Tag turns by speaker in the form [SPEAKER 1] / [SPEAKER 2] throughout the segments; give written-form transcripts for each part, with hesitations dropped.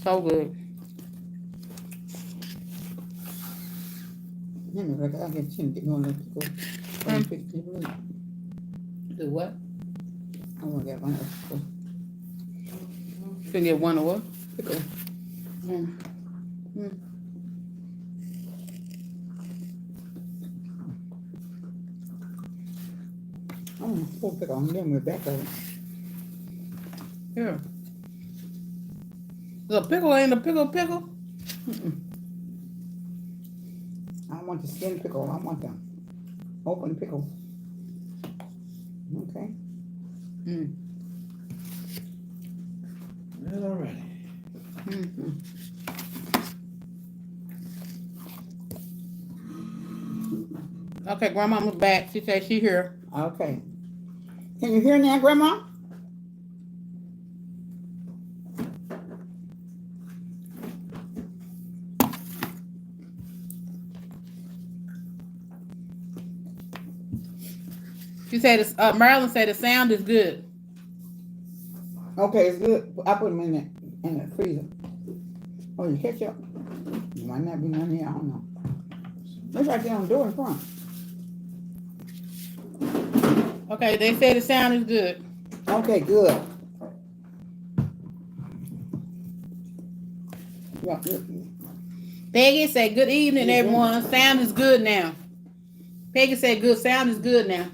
[SPEAKER 1] So good.
[SPEAKER 2] Let me look. I get to get one of go from
[SPEAKER 1] Mm.
[SPEAKER 2] 50.
[SPEAKER 1] Do what?
[SPEAKER 2] I want to get one of those
[SPEAKER 1] You can get one of what?
[SPEAKER 2] pickle.
[SPEAKER 1] Mm. Mm.
[SPEAKER 2] I want a full pickle. I'm getting the back of it.
[SPEAKER 1] Here. The pickle ain't a pickle.
[SPEAKER 2] Mm-mm. I don't want the skin pickle. I want the open pickle. Okay.
[SPEAKER 1] Mm.
[SPEAKER 3] Well, all right.
[SPEAKER 1] Mm-hmm. Okay, grandmama's back. She said she here.
[SPEAKER 2] Okay. Can you hear now, Grandma?
[SPEAKER 1] She said, Marilyn said the sound is good.
[SPEAKER 2] Okay, it's good. I put them in the freezer. Oh, you ketchup? You might not be none here. I don't know. Looks like they don't do it in front.
[SPEAKER 1] Okay, they say the sound is good.
[SPEAKER 2] Okay, good. Yeah,
[SPEAKER 1] Peggy said, good evening,
[SPEAKER 2] you drink.
[SPEAKER 1] everyone. Sound is good now. Peggy said, good. Sound is good now.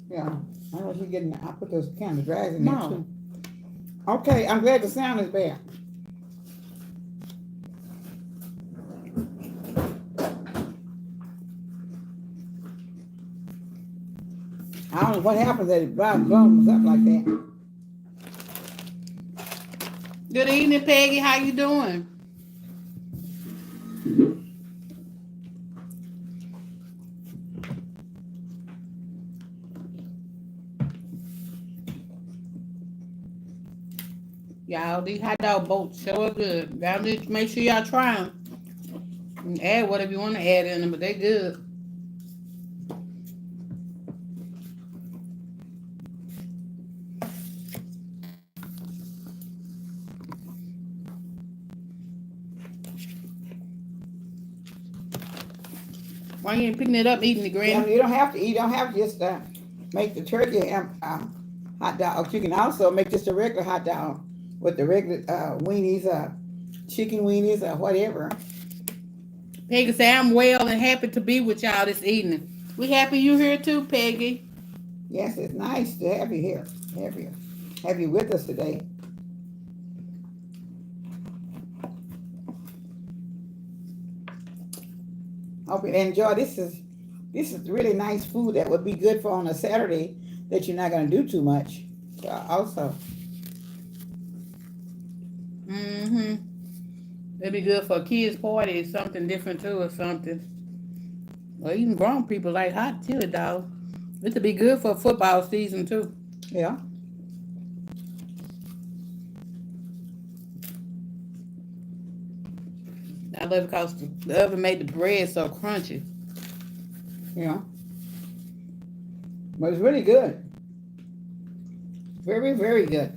[SPEAKER 2] Yeah. I know she's getting. I put those kind of dries in there
[SPEAKER 1] Mom.
[SPEAKER 2] too. Okay, I'm glad the sound is bad. I don't know what happens that it bums up like that.
[SPEAKER 1] Good evening, Peggy. How you doing? Y'all, these hot dog boats sure are good. Y'all need to make sure y'all try them. And add whatever you want to add in them, but they good. Why you ain't picking it up, eating it,
[SPEAKER 2] Yeah,
[SPEAKER 1] Granny?
[SPEAKER 2] you don't have to eat. You don't have to just make the turkey hot dog. You can also make just a regular hot dog with the regular weenies, chicken weenies, or whatever.
[SPEAKER 1] Peggy said, I'm well and happy to be with y'all this evening. We happy you here too, Peggy.
[SPEAKER 2] Yes, it's nice to have you here. Have you with us today. Hope you enjoy. This is really nice food that would be good for on a Saturday that you're not going to do too much. Also,
[SPEAKER 1] Mm-hmm. It'd be good for a kids' party, something different too, or something. Or even grown people like hot chili dog. It'd be good for football season too.
[SPEAKER 2] yeah.
[SPEAKER 1] I love it because the oven made the bread so crunchy.
[SPEAKER 2] Yeah. But it's really good. Very, very good.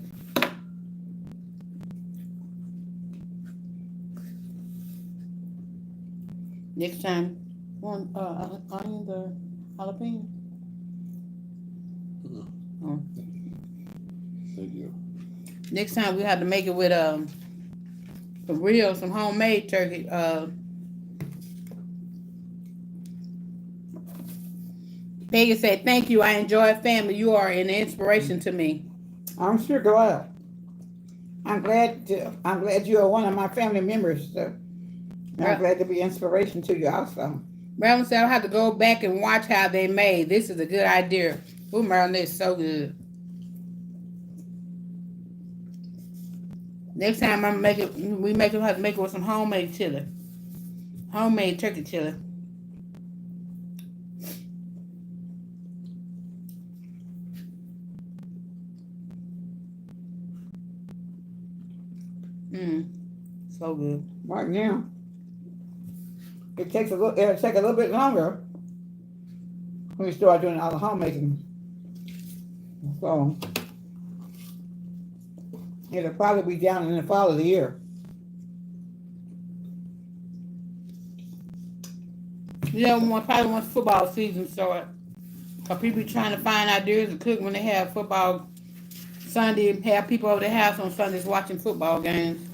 [SPEAKER 1] Next time, one onion the jalapeno. Oh.
[SPEAKER 3] Thank you.
[SPEAKER 1] Next time we have to make it with some homemade turkey. Peggy said, "Thank you. I enjoy family. You are an inspiration to me."
[SPEAKER 2] I'm sure glad. I'm glad you are one of my family members. So I'm glad to be inspiration to you also.
[SPEAKER 1] Marilyn said, "I'll have to go back and watch how they made. This is a good idea." Ooh, Marilyn, this is so good. Next time I'm make it. We make it. Have to make it with some homemade chili, homemade turkey chili. Mmm, so good.
[SPEAKER 2] Right now, it'll take a little bit longer when we start doing all the homemaking. So It'll probably be down in the fall of the year.
[SPEAKER 1] You know, probably once football season start. Cause people trying to find ideas to cook when they have football Sunday, have people over their house on Sundays watching football games.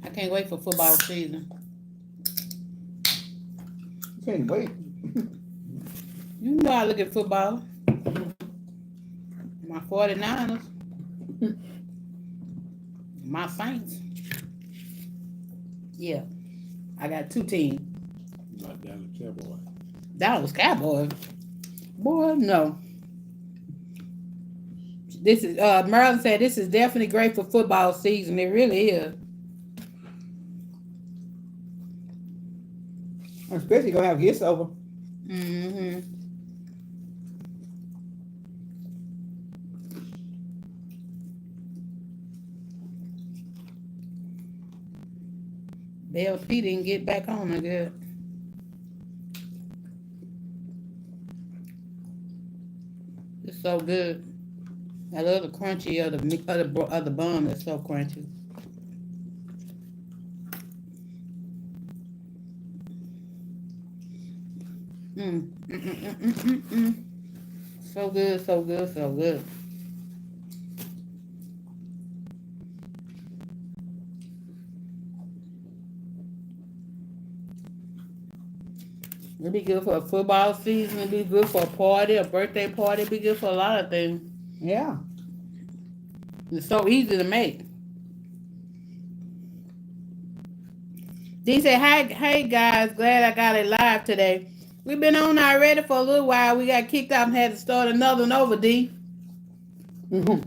[SPEAKER 1] I can't wait for football season.
[SPEAKER 2] Can't wait.
[SPEAKER 1] You know I look at football. My 49ers. My Saints. Yeah. I got two teams.
[SPEAKER 3] Not down the Cowboy.
[SPEAKER 1] Dallas Cowboys. Boy, no. This is Merlin said this is definitely great for football season. It really is.
[SPEAKER 2] Especially gonna have guests over.
[SPEAKER 1] Mm-hmm. Bell P didn't get back on again. It's so good. I love the crunchy of the bun. It's so crunchy. So good, so good, so good. It'd be good for a football season. It'd be good for a party, a birthday party. It'd be good for a lot of things.
[SPEAKER 2] Yeah.
[SPEAKER 1] It's so easy to make. Dee said, hey guys, glad I got it live today. We've been on already for a little while. We got kicked out and had to start another one over, D.
[SPEAKER 2] Mm-hmm.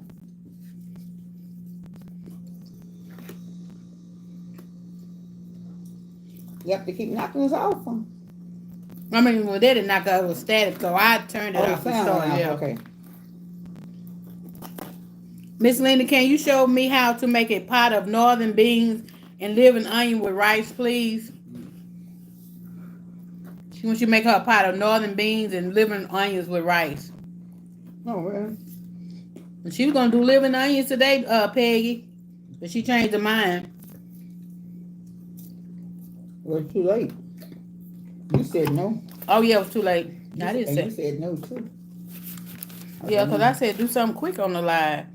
[SPEAKER 2] You have to keep knocking us off.
[SPEAKER 1] I mean, well, they didn't knock out, it was static, so I turned it off and started. Yeah.
[SPEAKER 2] Okay.
[SPEAKER 1] Miss Linda, can you show me how to make a pot of northern beans and living onion with rice, please? She wants you to make her a pot of northern beans and living onions with rice.
[SPEAKER 2] Oh, well.
[SPEAKER 1] And she was going to do living onions today, Peggy, but she changed her mind.
[SPEAKER 2] Well, it's too late. You said no.
[SPEAKER 1] Oh, yeah, it was too late. I didn't
[SPEAKER 2] And
[SPEAKER 1] say.
[SPEAKER 2] you said no, too.
[SPEAKER 1] Yeah, because I said do something quick on the live.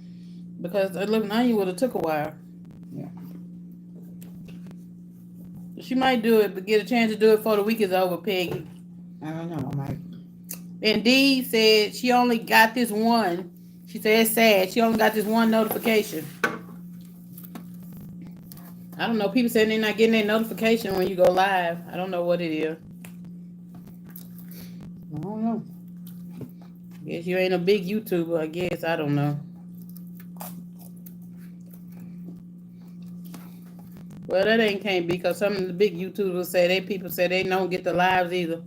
[SPEAKER 1] Because the living onion would have took a while.
[SPEAKER 2] Yeah.
[SPEAKER 1] She might do it, but get a chance to do it before the week is over, Peggy.
[SPEAKER 2] I don't know, I might.
[SPEAKER 1] And Dee said she only got this one. She said it's sad. She only got this one notification. I don't know. People saying they're not getting their notification when you go live. I don't know what it is.
[SPEAKER 2] I don't know.
[SPEAKER 1] Guess you ain't a big YouTuber, I guess. I don't know. Well, that ain't can't be because some of the big YouTubers say people say they don't get the lives either.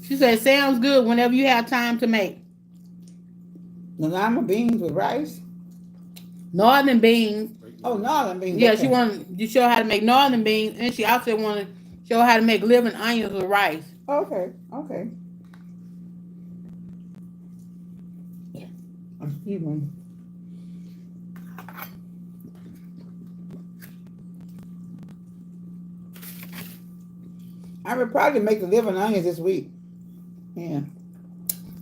[SPEAKER 1] She said, sounds good whenever you have time to make.
[SPEAKER 2] The lima beans with rice?
[SPEAKER 1] Northern beans.
[SPEAKER 2] Oh, northern beans.
[SPEAKER 1] Yeah,
[SPEAKER 2] okay.
[SPEAKER 1] she wanted to show how to make northern beans, and she also wanted to show how to make living onions with rice.
[SPEAKER 2] Okay, okay. Excuse me. I would probably make the living onions this week. Yeah.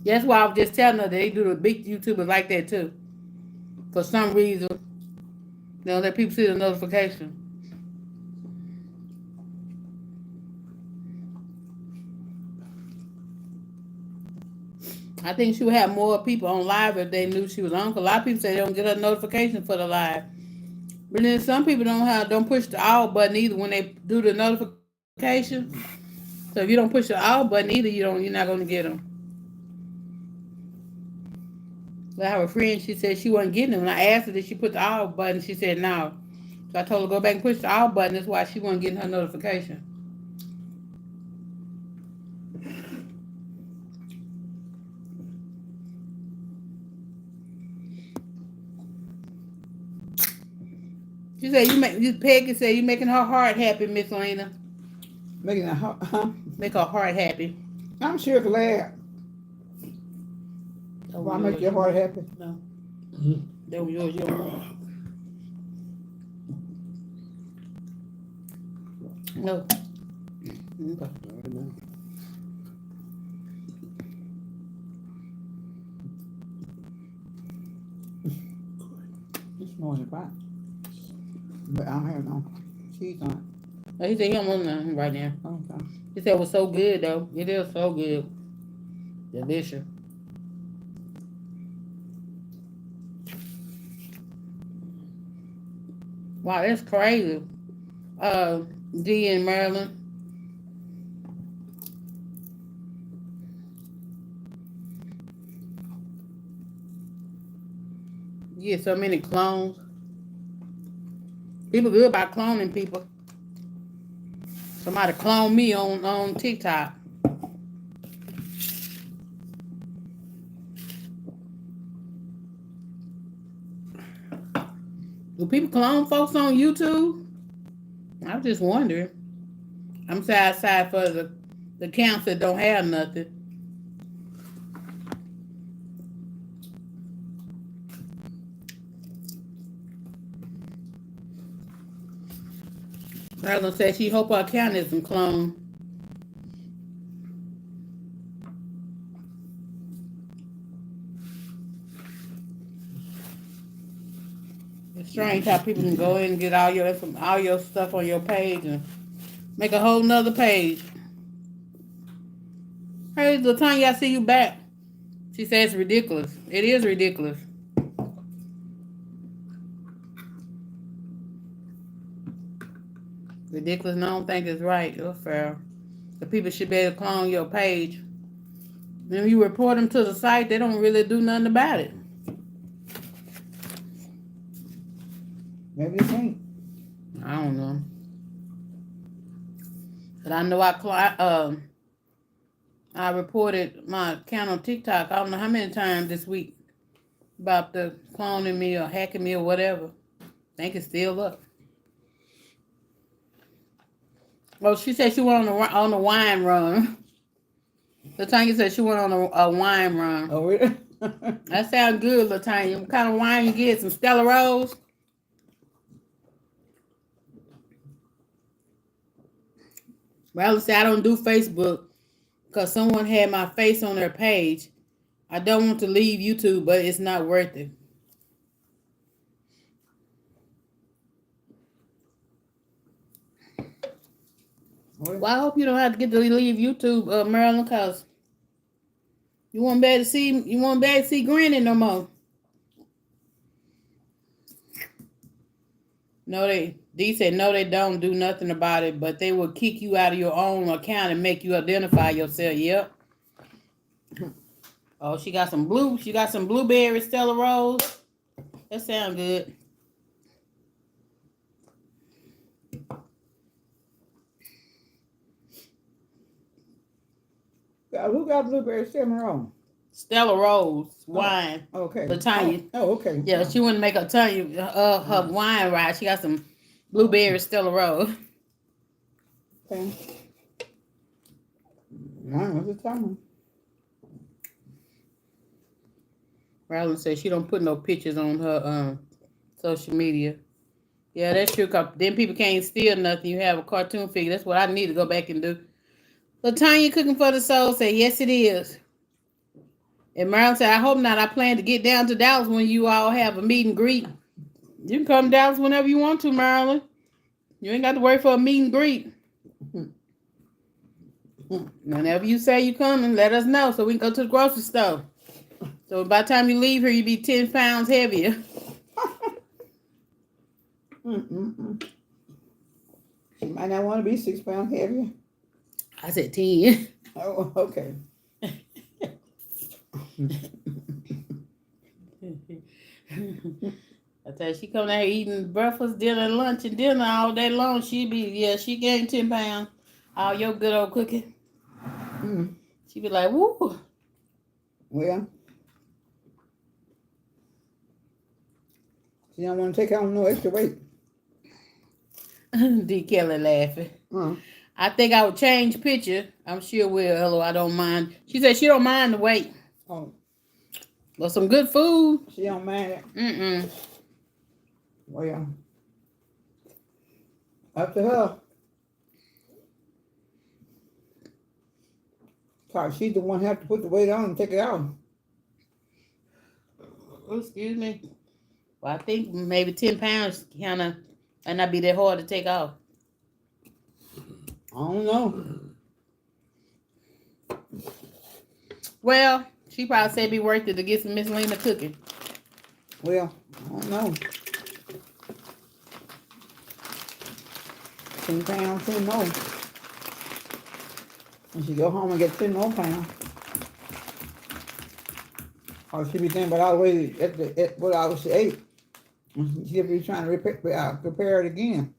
[SPEAKER 1] That's why I was just telling her that they do the big YouTubers like that too. For some reason, they don't let people see the notification. I think she would have more people on live if they knew she was on. 'Cause a lot of people say they don't get a notification for the live. But then some people don't push the all button either when they do the notification. So if you don't push the all button either, you're not going to get them. I have a friend, she said she wasn't getting them. And I asked her, did she put the all button? She said no. So I told her, go back and push the all button. That's why she wasn't getting her notification. She said, Peggy said, you making her heart happy, Miss Lena.
[SPEAKER 2] Making a heart, huh?
[SPEAKER 1] Make her heart happy.
[SPEAKER 2] I'm sure glad. Why make your heart happy?
[SPEAKER 1] No.
[SPEAKER 3] Mhm.
[SPEAKER 1] That was yours. You don't want. No. Okay.
[SPEAKER 3] I know.
[SPEAKER 2] This morning pot. But I don't have no cheese on
[SPEAKER 1] Oh, he said he don't want nothing right now.
[SPEAKER 2] it. Okay.
[SPEAKER 1] He said it was so good though. It is so good. Delicious. Wow, that's crazy. D in Maryland. You get so many clones. People good about cloning people. Somebody cloned me on TikTok. Do people clone folks on YouTube? I was just wondering. I'm side for the accounts that don't have nothing. Marilyn said she hope her account isn't cloned. It's strange how people can go in and get all your stuff on your page and make a whole nother page. Hey, Latanya, I see you back. She says it's ridiculous. It is ridiculous. Ridiculous, and I don't think it's right or fair. The people should be able to clone your page. When you report them to the site, they don't really do nothing about it.
[SPEAKER 2] Maybe they can't.
[SPEAKER 1] I don't know. But I know I reported my account on TikTok I don't know how many times this week about the cloning me or hacking me or whatever. I think it's still up. Well, she said she went on a wine run. Latanya said she went on a wine run.
[SPEAKER 2] Oh, really?
[SPEAKER 1] That sounds good, Latanya. What kind of wine you get? Some Stella Rose? Well, say I don't do Facebook because someone had my face on their page. I don't want to leave YouTube, but it's not worth it. Well, I hope you don't have to get to leave YouTube, Marilyn, because you won't be able to see Granny no more. No, D said no, they don't do nothing about it, but they will kick you out of your own account and make you identify yourself. Yep. Oh, she got some blueberry Stella Rose. That sounds good.
[SPEAKER 2] Who got blueberry cinnamon?
[SPEAKER 1] Stella Rose wine.
[SPEAKER 2] Okay.
[SPEAKER 1] Latanya.
[SPEAKER 2] Oh, okay.
[SPEAKER 1] Yeah, she wouldn't make her her wine right. She got some blueberry Stella Rose.
[SPEAKER 2] Okay. What's the time?
[SPEAKER 1] Marilyn said she don't put no pictures on her social media. Yeah, that's true. Cause then people can't steal nothing. You have a cartoon figure. That's what I need to go back and do. Latanya Cooking for the Soul said, yes, it is. And Marilyn said, I hope not. I plan to get down to Dallas when you all have a meet and greet. You can come to Dallas whenever you want to, Marilyn. You ain't got to wait for a meet and greet. Whenever you say you coming, let us know so we can go to the grocery store. So by the time you leave here, you'll be 10 pounds heavier.
[SPEAKER 2] She might not want to be 6 pounds heavier.
[SPEAKER 1] I said 10.
[SPEAKER 2] Oh, okay.
[SPEAKER 1] I tell you, she come down here eating breakfast, dinner, lunch, and dinner all day long. She gained 10 pounds. All your good old cooking. She be like, woo.
[SPEAKER 2] Well, she don't want to take on no extra weight.
[SPEAKER 1] D. Kelly laughing. I think I would change picture. I'm sure will. Hello, I don't mind. She said she don't mind the wait.
[SPEAKER 2] Oh,
[SPEAKER 1] But some good food.
[SPEAKER 2] she don't mind it.
[SPEAKER 1] Mm-mm.
[SPEAKER 2] Well, up to her. Cause she's the one who have to put the weight on and take it off.
[SPEAKER 1] Oh, excuse me. Well, I think maybe 10 pounds kind of might not be that hard to take off.
[SPEAKER 2] I don't know.
[SPEAKER 1] Well, she probably said it'd be worth it to get some Miss Lena cooking.
[SPEAKER 2] Well, I don't know. 10 pounds, 10 more. And she go home and get 10 more pounds. Or she be thinking about all the way at what I was ate. She'll be trying to prepare it again.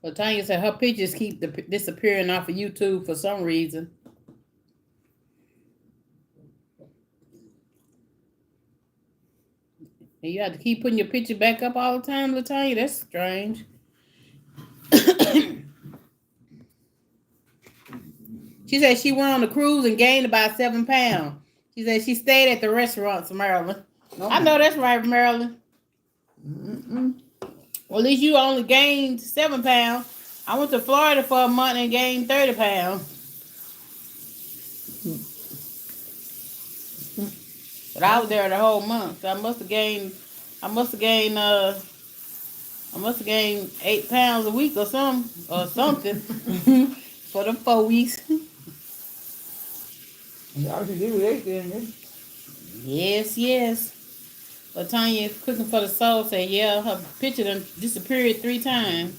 [SPEAKER 1] Well, Tanya said her pictures keep disappearing off of YouTube for some reason. And you have to keep putting your picture back up all the time, LaTanya? That's strange. She said she went on a cruise and gained about 7 pounds. She said she stayed at the restaurants in Maryland.
[SPEAKER 2] No,
[SPEAKER 1] I know that's right, Maryland.
[SPEAKER 2] Mm-mm.
[SPEAKER 1] Well, at least you only gained 7 pounds. I went to Florida for a month and gained 30 pounds. But I was there the whole month. So I must have gained 8 pounds a week or something for the 4 weeks.
[SPEAKER 2] Y'all should do it then.
[SPEAKER 1] Yes. LaTanya cooking for the soul said, yeah, her picture done disappeared 3 times.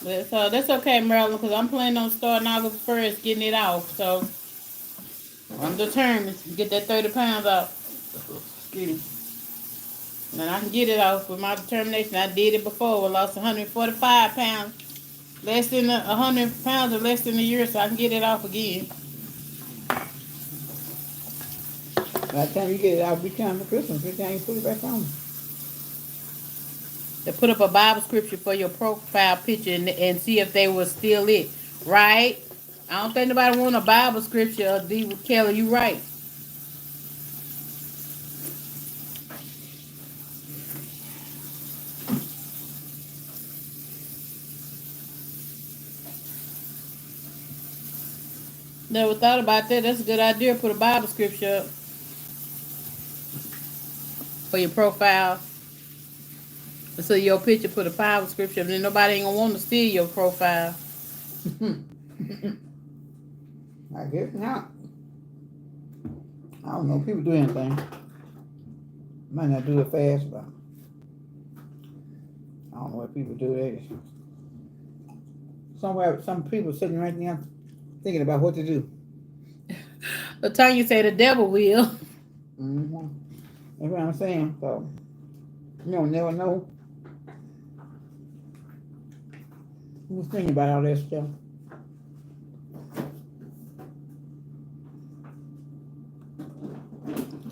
[SPEAKER 1] But so that's okay, Marilyn, because I'm planning on starting August 1st, getting it off. So I'm determined to get that 30 pounds off. Excuse me. And I can get it off with my determination. I did it before. I lost 145 pounds. Less than 100 pounds or less than a year, so I can get it off again.
[SPEAKER 2] By the time you get it out, be time for Christmas. By the time you put it back on.
[SPEAKER 1] To put up a Bible scripture for your profile picture and see if they were still it. Right? I don't think nobody want a Bible scripture. D. Kelly, you right. Never thought about that. That's a good idea. Put a Bible scripture up for your profile. So your picture put a Bible scripture, and then nobody ain't gonna want to steal your profile.
[SPEAKER 2] I guess not. I don't know. People do anything. Might not do it fast, but I don't know what people do. Some people sitting right there thinking about what to do.
[SPEAKER 1] LaTanya say the devil will.
[SPEAKER 2] Mm-hmm. That's what I'm saying. So you don't never know who's thinking about all that stuff.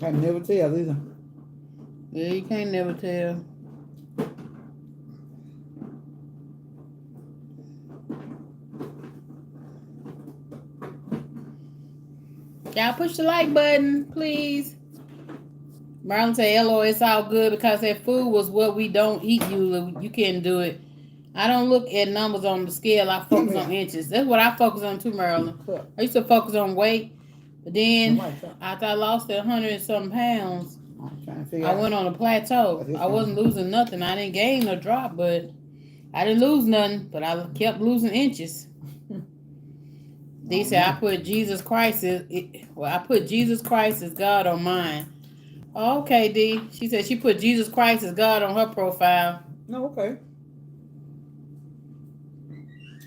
[SPEAKER 2] Can never tell either.
[SPEAKER 1] Yeah, you can't never tell. Y'all push the like button, please. Marlon say, "LO, it's all good because that food was what we don't eat. You can't do it. I don't look at numbers on the scale. I focus on inches. That's what I focus on too, Marilyn. I used to focus on weight, but then after I lost that 100 and something pounds, I went on a plateau. I wasn't losing nothing. I didn't gain or drop, but I didn't lose nothing. But I kept losing inches. They said I put Jesus Christ I put Jesus Christ as God on mine. Oh, okay, D. She said she put Jesus Christ as God on her profile.
[SPEAKER 2] No, okay.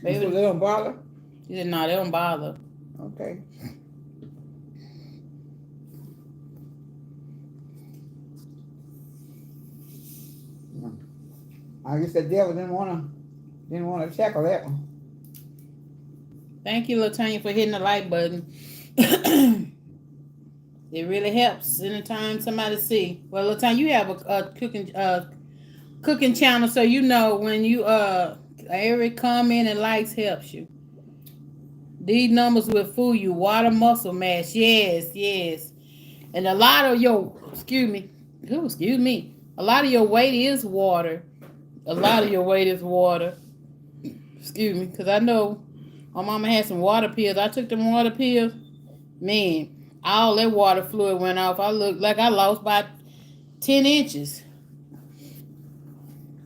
[SPEAKER 1] Maybe
[SPEAKER 2] So they don't bother?
[SPEAKER 1] She said, no, they don't bother.
[SPEAKER 2] Okay. I guess the devil didn't want to tackle that one.
[SPEAKER 1] Thank you, LaTanya, for hitting the like button. It really helps anytime somebody see. Well, LaTanya, you have a cooking cooking channel, so you know when you every comment and likes helps you. These numbers will fool you. Water, muscle mass, yes, yes. And a lot of your, excuse me, a lot of your weight is water. A lot of your weight is water. Excuse me, because I know my mama had some water pills. I took them water pills. Man, all that water fluid went off. I looked like I lost about 10 inches.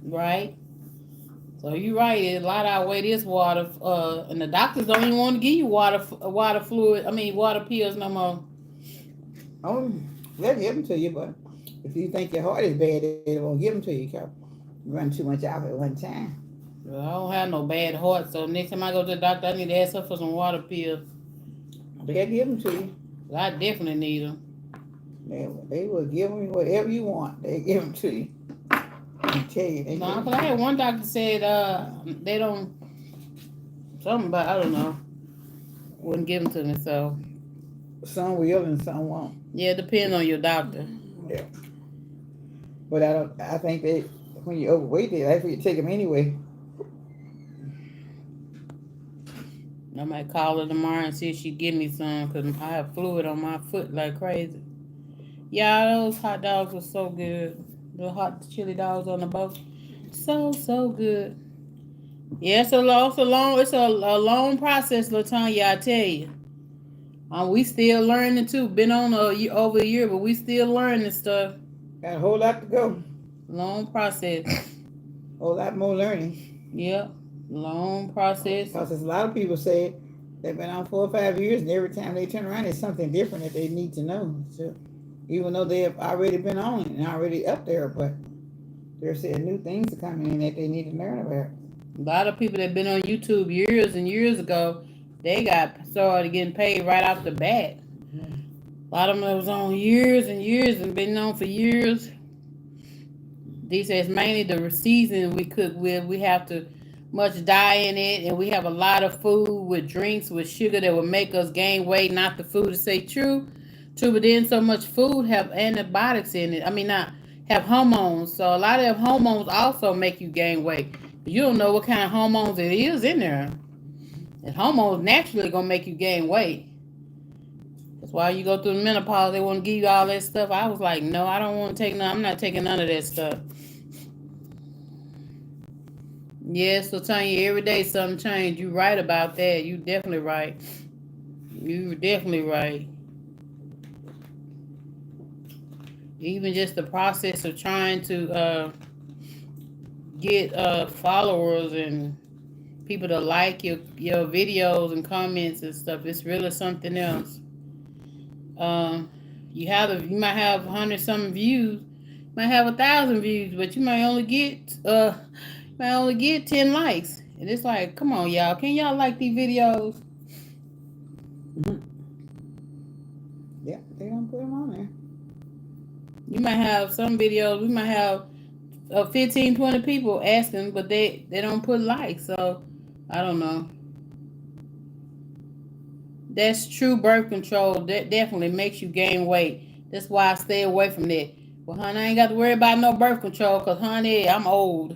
[SPEAKER 1] Right? So you're right. A lot of our weight is water. And the doctors don't even want to give you water fluid. I mean, water pills no more.
[SPEAKER 2] Oh, they'll give them to you, but if you think your heart is bad, they won't give them to you because you run too much off at one time.
[SPEAKER 1] Well, I don't have no bad heart, so next time I go to the doctor, I need to ask her for some water pills.
[SPEAKER 2] They'll give them to you.
[SPEAKER 1] I definitely need them.
[SPEAKER 2] They will give them whatever you want. They give them to you. I tell you, they
[SPEAKER 1] No,
[SPEAKER 2] give
[SPEAKER 1] because I had one doctor said they don't, something about, I don't know, wouldn't give them to me, so.
[SPEAKER 2] some will and some won't.
[SPEAKER 1] Yeah, it depends on your doctor.
[SPEAKER 2] Yeah. But I think they, when you're overweight, they like for you to take them anyway.
[SPEAKER 1] I might call her tomorrow and see if she give me some, because I have fluid on my foot like crazy. Yeah, those hot dogs were so good. The hot chili dogs on the boat. So good. Yeah, it's a long process, LaTanya, I tell you. We still learning too. Been on over a year, but we still learning stuff.
[SPEAKER 2] Got a whole lot to go.
[SPEAKER 1] Long process.
[SPEAKER 2] Whole lot more learning.
[SPEAKER 1] Yep. Long process.
[SPEAKER 2] Because as a lot of people say, they've been on 4 or 5 years, and every time they turn around, it's something different that they need to know. So, even though they have already been on it and already up there, but there's new things are coming in that they need to learn about.
[SPEAKER 1] A lot of people that been on YouTube years and years ago, they got started getting paid right off the bat. A lot of them that was on years and years and been on for years. These is mainly the season we cook with. We have to much dye in it, and we have a lot of food with drinks with sugar that will make us gain weight. Not the food to say true, but then so much food have antibiotics in it. I mean, not have hormones. So a lot of hormones also make you gain weight. You don't know what kind of hormones it is in there. And hormones naturally gonna make you gain weight. That's why you go through the menopause, they want to give you all that stuff. I was like, no, I don't want to take none. I'm not taking none of that stuff. Yes, so telling you every day something changed. You right about that. You definitely right. You definitely right. Even just the process of trying to get followers and people to like your videos and comments and stuff, it's really something else. You might have 100-something views, you might have 1,000 views, but you might only get 10 likes, and it's like, come on, y'all, can y'all like these videos?
[SPEAKER 2] Yeah, they don't put them on there.
[SPEAKER 1] You might have some videos, we might have 15, 20 people asking, but they don't put likes, so I don't know. That's true birth control. That definitely makes you gain weight. That's why I stay away from that. Well, honey, I ain't got to worry about no birth control because, honey, I'm old.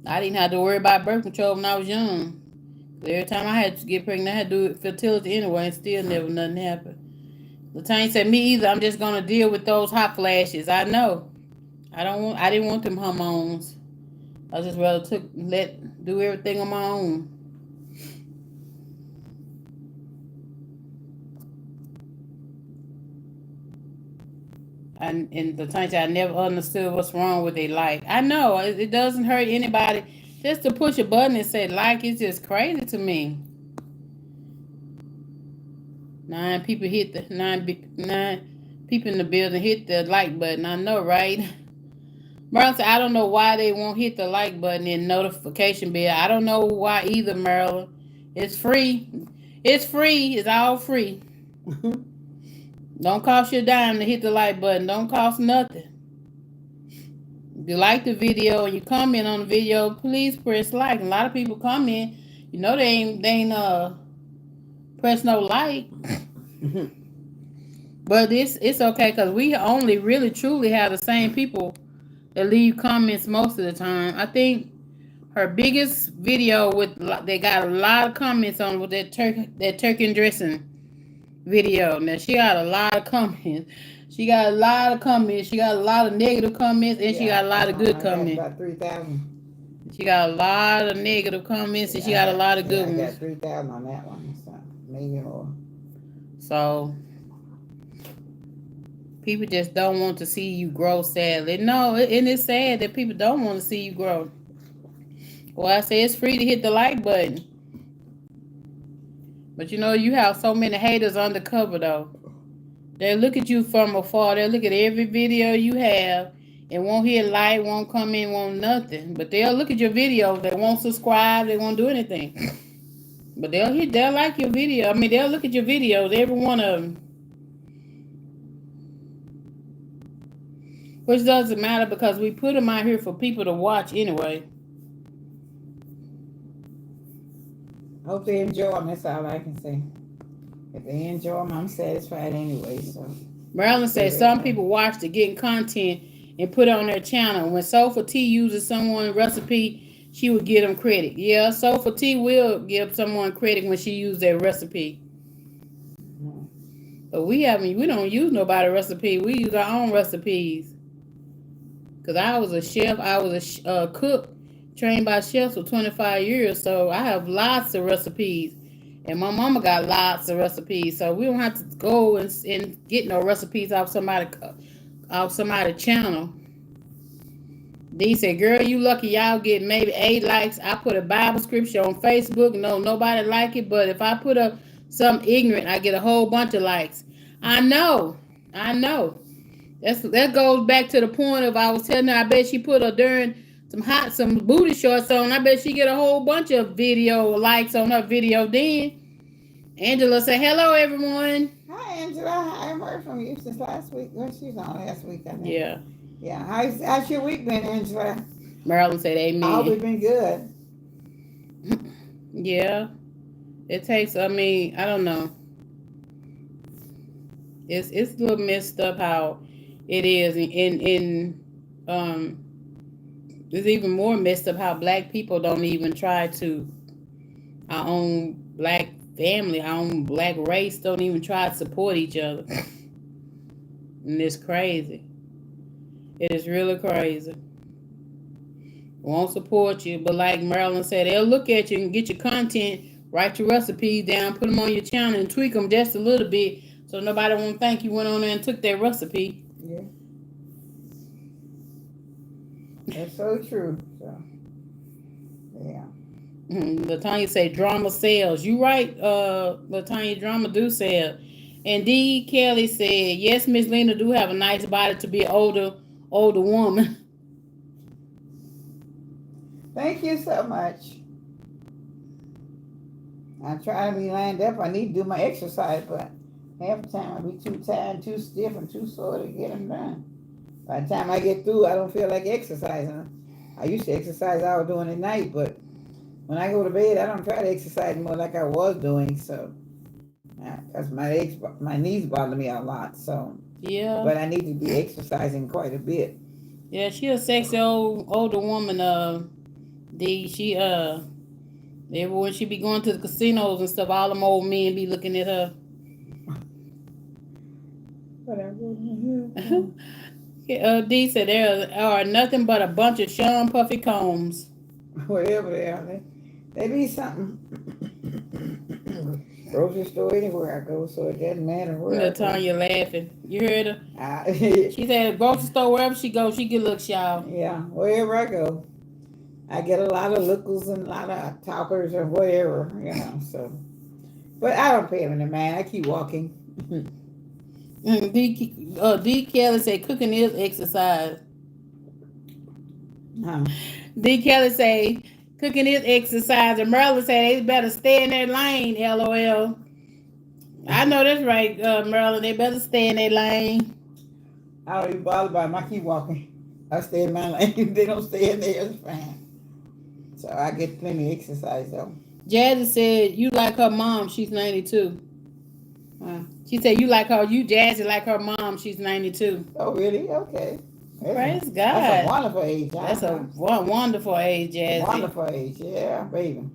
[SPEAKER 1] I didn't have to worry about birth control when I was young. Every time I had to get pregnant, I had to do fertility anyway, and still never nothing happened. LaTanya said, me either. I'm just going to deal with those hot flashes. I know. I didn't want them hormones. I just rather do everything on my own. And the times I never understood what's wrong with a like. I know it doesn't hurt anybody just to push a button and say like. It's just crazy to me. 9 people people in the building hit the like button. I know, right? Merle said, I don't know why they won't hit the like button and notification bell. I don't know why either, Merle. It's free. It's free. It's all free. Don't cost you a dime to hit the like button. Don't cost nothing. If you like the video and you comment on the video, please press like. And a lot of people comment, they ain't press no like. But it's okay because we only really truly have the same people They leave comments most of the time. I think her biggest video with they got a lot of comments on with that turkey dressing video. Now she got a lot of comments. She got a lot of comments. She got a lot of negative comments, and she got a lot of good
[SPEAKER 2] I got
[SPEAKER 1] comments.
[SPEAKER 2] about 3,000.
[SPEAKER 1] She got a lot of negative comments, and she got a lot of good
[SPEAKER 2] I
[SPEAKER 1] ones.
[SPEAKER 2] got 3,000 on that one, so maybe more.
[SPEAKER 1] So people just don't want to see you grow. Sadly, no, and it's sad that people don't want to see you grow. Well, I say it's free to hit the like button, but you have so many haters undercover though. They look at you from afar. They look at every video you have and won't hit like, won't come in, won't nothing. But they'll look at your videos. They won't subscribe. They won't do anything. But they'll like your video. I mean, they'll look at your videos, every one of them. Which doesn't matter because we put them out here for people to watch anyway.
[SPEAKER 2] Hope they enjoy them. That's all I can say. If they enjoy them, I'm satisfied anyway. So
[SPEAKER 1] Marilyn says some people watch the getting content and put it on their channel. When Soulful T uses someone's recipe, she would give them credit. Yeah, Soulful T will give someone credit when she uses their recipe. But we don't use nobody's recipe. We use our own recipes. Because I was a chef. I was a cook trained by chefs for 25 years. So I have lots of recipes. And my mama got lots of recipes. So we don't have to go and get no recipes off somebody's channel. Dee said, girl, you lucky y'all get maybe 8 likes. I put a Bible scripture on Facebook. No, nobody like it. But if I put up something ignorant, I get a whole bunch of likes. I know. That goes back to the point of I was telling her, I bet she put her some booty shorts on. I bet she get a whole bunch of video likes on her video then. Angela said, hello, everyone.
[SPEAKER 2] Hi, Angela. I haven't heard from you since last week. Well, she's on last week, I think.
[SPEAKER 1] Yeah.
[SPEAKER 2] Yeah. How's your week been, Angela?
[SPEAKER 1] Marilyn said, amen.
[SPEAKER 2] I hope it's been good.
[SPEAKER 1] Yeah. It takes, I don't know. It's a little messed up how it is. It's even more messed up how black people don't even try to, our own black family, our own black race don't even try to support each other. And it's crazy. It is really crazy. Won't support you, but like Marilyn said, they'll look at you and get your content, write your recipes down, put them on your channel and tweak them just a little bit so nobody won't think you went on there and took their recipe.
[SPEAKER 2] Yeah. That's so true. So, yeah.
[SPEAKER 1] LaTanya say drama sells. You right, LaTanya, drama do sell. And D. Kelly said, yes, Miss Lena do have a nice body to be an older woman.
[SPEAKER 2] Thank you so much. I try to be lined up. I need to do my exercise, but half the time I be too tired, too stiff, and too sore to get them done. By the time I get through, I don't feel like exercising. I used to exercise I was doing at night, but when I go to bed, I don't try to exercise more like I was doing. So, because my knees bother me a lot. So,
[SPEAKER 1] yeah.
[SPEAKER 2] But I need to be exercising quite a bit.
[SPEAKER 1] Yeah, she a sexy older woman. She when she be going to the casinos and stuff, all them old men be looking at her.
[SPEAKER 2] Whatever.
[SPEAKER 1] D said there are nothing but a bunch of Sean Puffy Combs.
[SPEAKER 2] Whatever they are, they be something. Grocery store anywhere I go, so it doesn't matter where.
[SPEAKER 1] LaTanya laughing. You heard her?
[SPEAKER 2] She
[SPEAKER 1] She said grocery store, wherever she goes, she get look shy.
[SPEAKER 2] Yeah, wherever I go, I get a lot of lookers and a lot of talkers or whatever, so. But I don't pay them to mind. I keep walking.
[SPEAKER 1] D. Kelly said cooking is exercise. D. Kelly say cooking is exercise. And Marilyn said they better stay in their lane, LOL. I know that's right, Marilyn. They better stay in their lane.
[SPEAKER 2] I don't even bother by them. I keep walking. I stay in my lane. They don't stay in there. It's fine. So I get plenty of exercise, though.
[SPEAKER 1] Jazzy said you like her mom. She's 92. She said you Jazzy like her mom. She's 92.
[SPEAKER 2] Oh, really? Okay.
[SPEAKER 1] Praise
[SPEAKER 2] That's a
[SPEAKER 1] God.
[SPEAKER 2] wonderful age.
[SPEAKER 1] That's a wonderful age, Jazzy.
[SPEAKER 2] wonderful age. Yeah, baby.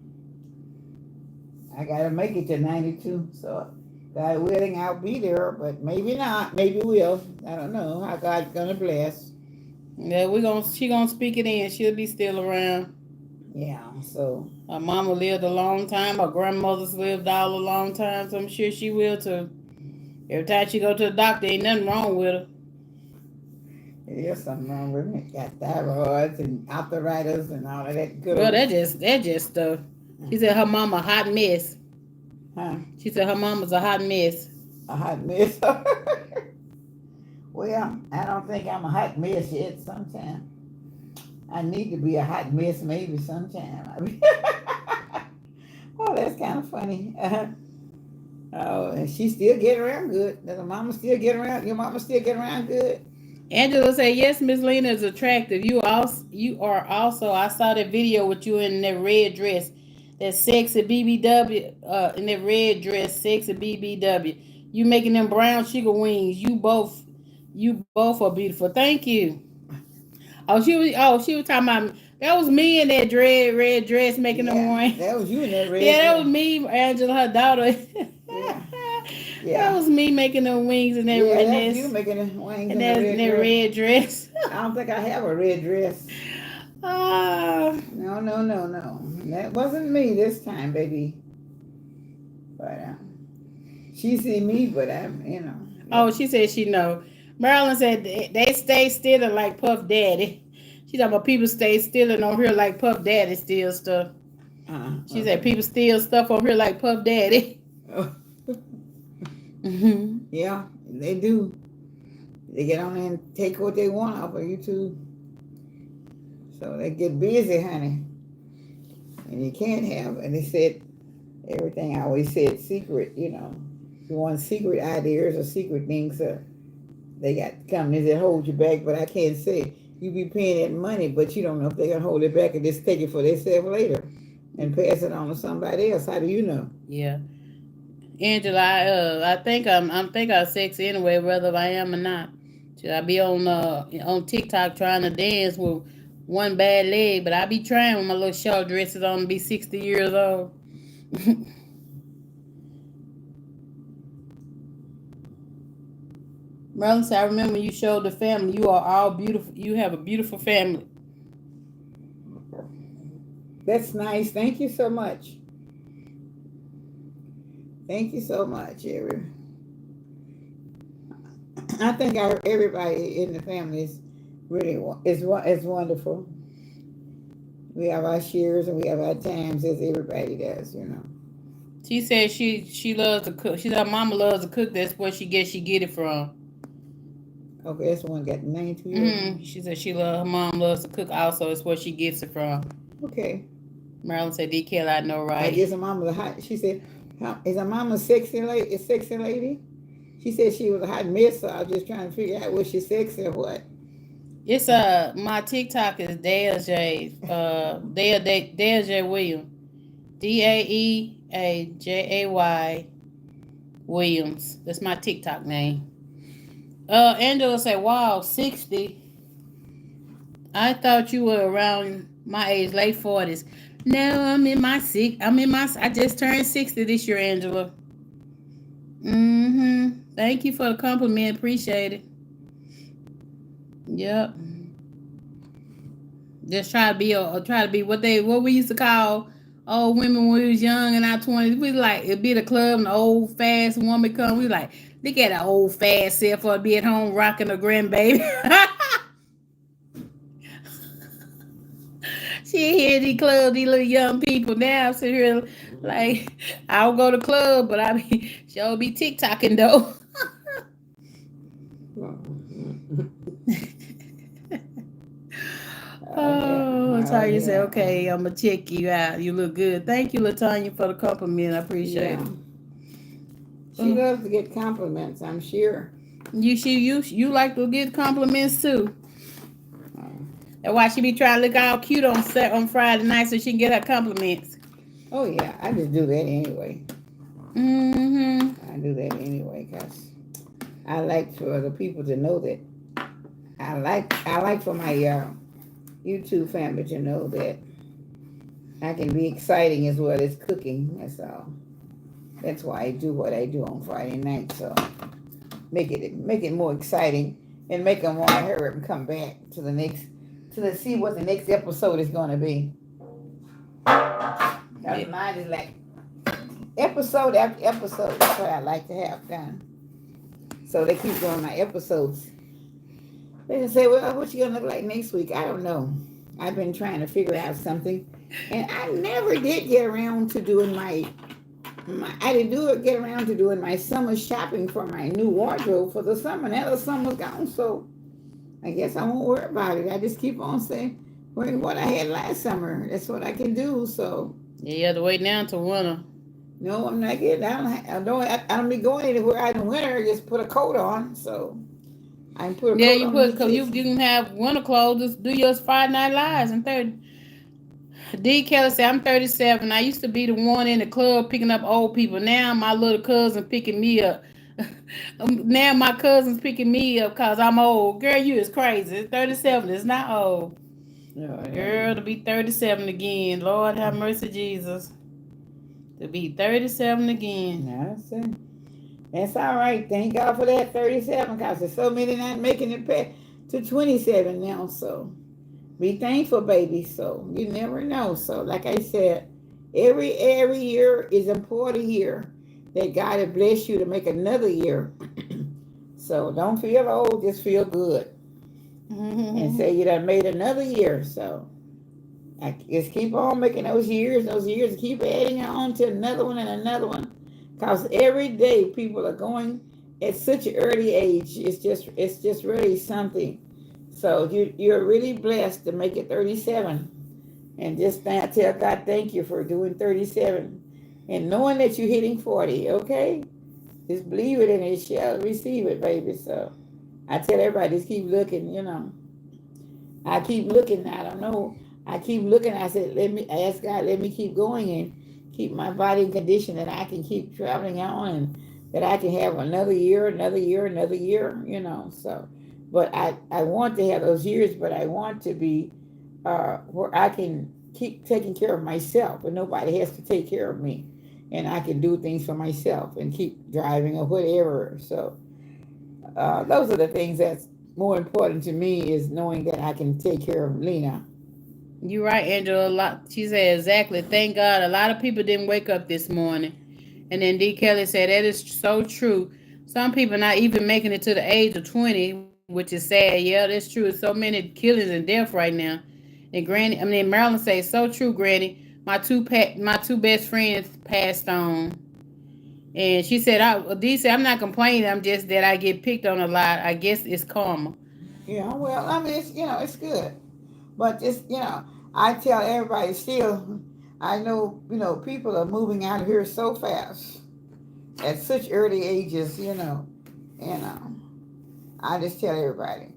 [SPEAKER 2] I gotta make it to 92. So, God willing, I'll be there, but maybe not. Maybe will. I don't know how God's gonna bless.
[SPEAKER 1] Yeah, she gonna speak it in. She'll be still around.
[SPEAKER 2] Yeah. So
[SPEAKER 1] Her mama lived a long time. Her grandmother's lived all a long time, so I'm sure she will too. Every time she go to the doctor, ain't nothing wrong with her.
[SPEAKER 2] there's something wrong with me. Got thyroids and arthritis and all of that good.
[SPEAKER 1] Well, that just stuff. She said her mama a hot mess.
[SPEAKER 2] Huh?
[SPEAKER 1] She said her mama's a hot mess.
[SPEAKER 2] A hot mess. Well, I don't think I'm a hot mess yet. Sometime I need to be a hot mess, maybe sometime. Oh, that's kind of funny. Oh, and she still get around good. Does her mama still get around? Your mama still get around good?
[SPEAKER 1] Angela said, "Yes, Miss Lena is attractive. You are also. I saw that video with you in that red dress, that sexy BBW. In that red dress, sexy BBW. You making them brown sugar wings. You both are beautiful. Thank you. She was talking about that was me in that red dress making them wings.
[SPEAKER 2] That was you in that red.
[SPEAKER 1] Yeah, that
[SPEAKER 2] dress.
[SPEAKER 1] was me, Angela, her daughter.
[SPEAKER 2] Yeah.
[SPEAKER 1] That was me making them wings in that
[SPEAKER 2] that's you making the wings in
[SPEAKER 1] that red dress.
[SPEAKER 2] I don't think I have a red dress. No. That wasn't me this time, baby. But she see me, but I'm.
[SPEAKER 1] Oh, she said she know. Marilyn said they stay still like Puff Daddy. She talking about people stay still and on here like Puff Daddy steal stuff. She said people steal stuff on here like Puff Daddy. Mm-hmm.
[SPEAKER 2] Yeah, they do. They get on there and take what they want off of YouTube. So they get busy, honey. And you can't have, and they said everything I always said secret, If you want secret ideas or secret things, they got companies that hold you back, but I can't say you be paying that money, but you don't know if they're gonna hold it back and just take it for themselves later and pass it on to somebody else. How do you know?
[SPEAKER 1] Yeah. Angela, I think I'm sexy anyway, whether I am or not. Should I be on TikTok trying to dance with one bad leg, but I be trying with my little short dresses on to be 60 years old. Merlin said, I remember you showed the family. You are all beautiful. You have a beautiful family.
[SPEAKER 2] That's nice. Thank you so much. Thank you so much, Eric. I think everybody in the family is really is wonderful. We have our shares and we have our times, as everybody does,
[SPEAKER 1] She said she loves to cook. She said her mama loves to cook. That's where she get it from.
[SPEAKER 2] Okay, that's the one got 92 years.
[SPEAKER 1] She said her mom loves to cook. Also, it's where she gets it from.
[SPEAKER 2] Okay.
[SPEAKER 1] Marilyn said, "DK, I know, right?"
[SPEAKER 2] I guess her mama's a hot. She said, "Is her mama a sexy lady?" She said she was a hot mess. So I was just trying to figure out was she sexy or what.
[SPEAKER 1] It's my TikTok is Dale J. Dale J. Williams, DAEAJAY Williams. That's my TikTok name. Angela said, "Wow, 60. I thought you were around my age, late 40s. No, I just turned 60 this year, Angela." Thank you for the compliment. Appreciate it. Yep. Just try to be what we used to call old women when we was young in our 20s. We like it'd be the club and the old fast woman come. We like, look at the old fast self or be at home rocking a grandbaby. She hear these clubs, these little young people now sit here like I don't go to club, but she'll be TikToking though. Oh, Latanya said, "Okay, I'm gonna check you out. You look good. Thank you, Latanya, for the compliment. I appreciate it."
[SPEAKER 2] She loves to get compliments, I'm sure.
[SPEAKER 1] You like to get compliments too. That's why she be trying to look all cute on Friday night so she can get her compliments.
[SPEAKER 2] Oh yeah, I just do that anyway. I do that anyway because I like for the people to know that I I like for my YouTube family to know that I can be exciting as well as cooking. That's all. That's why I do what I do on Friday night. So make it more exciting and make them want to hurry up and come back to see what the next episode is going to be.
[SPEAKER 1] Yeah.
[SPEAKER 2] Mine is like episode after episode. That's what I like to have done. So they keep doing my episodes. They just say, well, what you gonna look like next week? I don't know. I've been trying to figure out something, and I never did get around to doing get around to doing my summer shopping for my new wardrobe for the summer. Now the summer's gone, so I guess I won't worry about it. I just keep on saying, wearing what I had last summer. That's what I can do. So
[SPEAKER 1] Yeah, you have to wait now until winter.
[SPEAKER 2] no, I'm not getting. I don't be going anywhere out in the winter. Just put a coat on. So I can put a
[SPEAKER 1] Yeah,
[SPEAKER 2] coat
[SPEAKER 1] you
[SPEAKER 2] on.
[SPEAKER 1] put because you can have winter clothes. Just do yours Friday Night Lives and 30. D. Kelly said, I'm 37. I used to be the one in the club picking up old people. Now my little cousin picking me up. Now my cousin's picking me up because I'm old. Girl, you is crazy. 37 is not old. Girl, to be 37 again. Lord have mercy, Jesus. To be 37 again.
[SPEAKER 2] That's all right. Thank God for that 37, because there's so many not making it past to 27 now. So be thankful, baby. So you never know. So like I said, every year is an important year that God has blessed you to make another year. So don't feel old, just feel good. And say you done made another year. So I just keep on making those years, keep adding on to another one and another one. Because every day people are going at such an early age. It's just really something. So you're really blessed to make it 37. And just tell God thank you for doing 37. And knowing that you're hitting 40, okay? Just believe it and it shall receive it, baby. So I tell everybody, just keep looking, I keep looking. I don't know. I keep looking. I said, I ask God, let me keep going and keep my body in condition that I can keep traveling on and that I can have another year. So, but I want to have those years, but I want to be where I can keep taking care of myself and nobody has to take care of me. And I can do things for myself and keep driving or whatever. So those are the things that's more important to me, is knowing that I can take care of Lena.
[SPEAKER 1] You're right, Angela. She said exactly. Thank God. A lot of people didn't wake up this morning. And then D. Kelly said that is so true. Some people not even making it to the age of 20, which is sad. Yeah, that's true. So many killings and death right now. And Marilyn says so true, Granny. My two best friends passed on. And she said, D said, I'm not complaining. I'm just that I get picked on a lot. I guess it's karma.
[SPEAKER 2] Yeah, well, I mean, it's good. But just, I tell everybody still, I know, people are moving out of here so fast at such early ages, and I just tell everybody,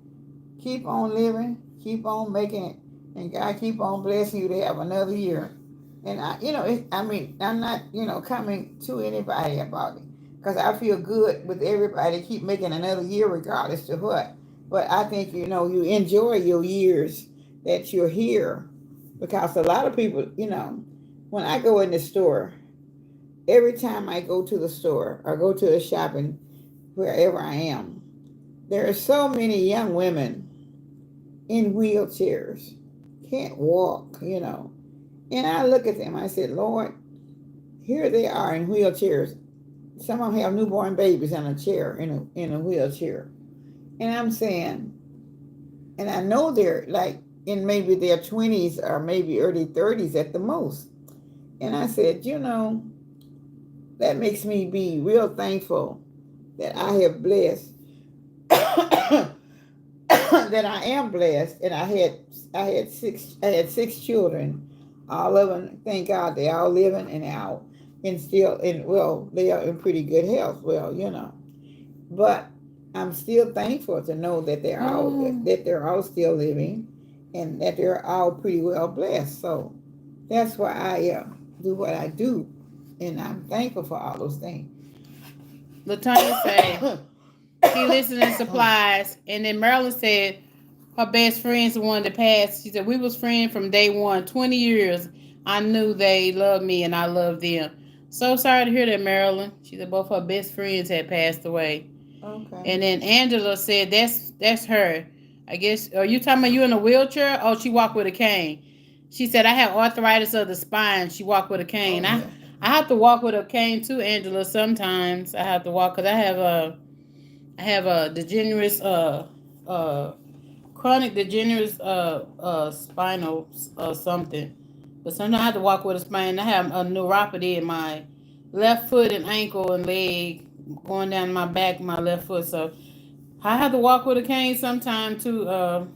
[SPEAKER 2] keep on living, keep on making it, and God keep on blessing you to have another year. And I'm not, coming to anybody about it, because I feel good with everybody keep making another year regardless to what. But I think, you enjoy your years that you're here, because a lot of people, when I go in the store, every time I go to the store or go to the shopping, wherever I am, there are so many young women in wheelchairs, can't walk, And I look at them, I said, Lord, here they are in wheelchairs. Some of them have newborn babies in a chair, in a wheelchair. And I'm saying, and I know they're like in maybe their 20s or maybe early 30s at the most. And I said, that makes me be real thankful that I have blessed, that I am blessed. And I had six children. All of them, thank God, they all living and out and still they are in pretty good health. But I'm still thankful to know that they're all still living and that they're all pretty well blessed. So that's why I do what I do, and I'm thankful for all those things.
[SPEAKER 1] Latonya said he listening supplies, and then Marilyn said, her best friend's the one that passed. She said, we was friends from day one, 20 years. I knew they loved me and I loved them. So sorry to hear that, Marilyn. She said both her best friends had passed away.
[SPEAKER 2] Okay.
[SPEAKER 1] And then Angela said, that's her. I guess, are you talking about you in a wheelchair? Oh, she walked with a cane. She said, I have arthritis of the spine. She walked with a cane.
[SPEAKER 2] Oh, yeah.
[SPEAKER 1] I have to walk with a cane too, Angela. Sometimes I have to walk because I have a degenerative, chronic degenerative, spinal, something. But sometimes I have to walk with a spine. I have a neuropathy in my left foot and ankle and leg going down my back, my left foot. So I have to walk with a cane sometime too. I'm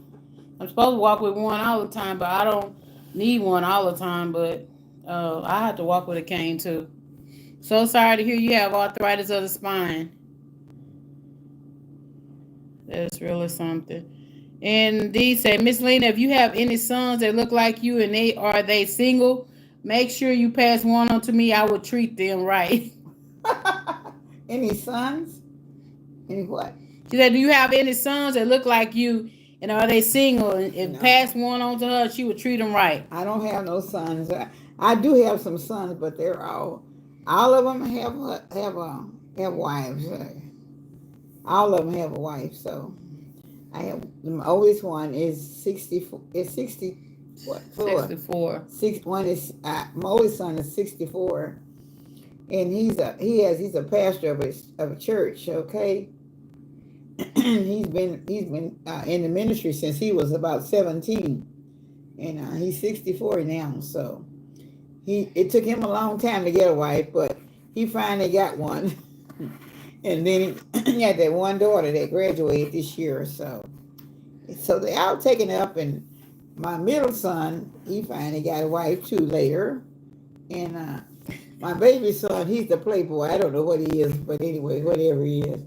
[SPEAKER 1] supposed to walk with one all the time, but I don't need one all the time. But I have to walk with a cane too. So sorry to hear you have arthritis of the spine. That's really something. And Dee said, Miss Lena, if you have any sons that look like you and they single, make sure you pass one on to me. I will treat them right.
[SPEAKER 2] Any sons? Any what?
[SPEAKER 1] She said, do you have any sons that look like you and are they single? And if
[SPEAKER 2] No.
[SPEAKER 1] pass one on to her, she would treat them right.
[SPEAKER 2] I don't have no sons. I do have some sons, but they're all of them have wives. All of them have a wife. So I have my oldest one is 64. Is 60 what?
[SPEAKER 1] 64.
[SPEAKER 2] One is my oldest son is 64, and he's a pastor of a church. Okay. he's been in the ministry since he was about 17, and he's 64 now. So it took him a long time to get a wife, but he finally got one. And then he had that one daughter that graduated this year. So they all taken up, and my middle son, he finally got a wife too later, and my baby son, he's the playboy. I don't know what he is, but anyway, whatever he is.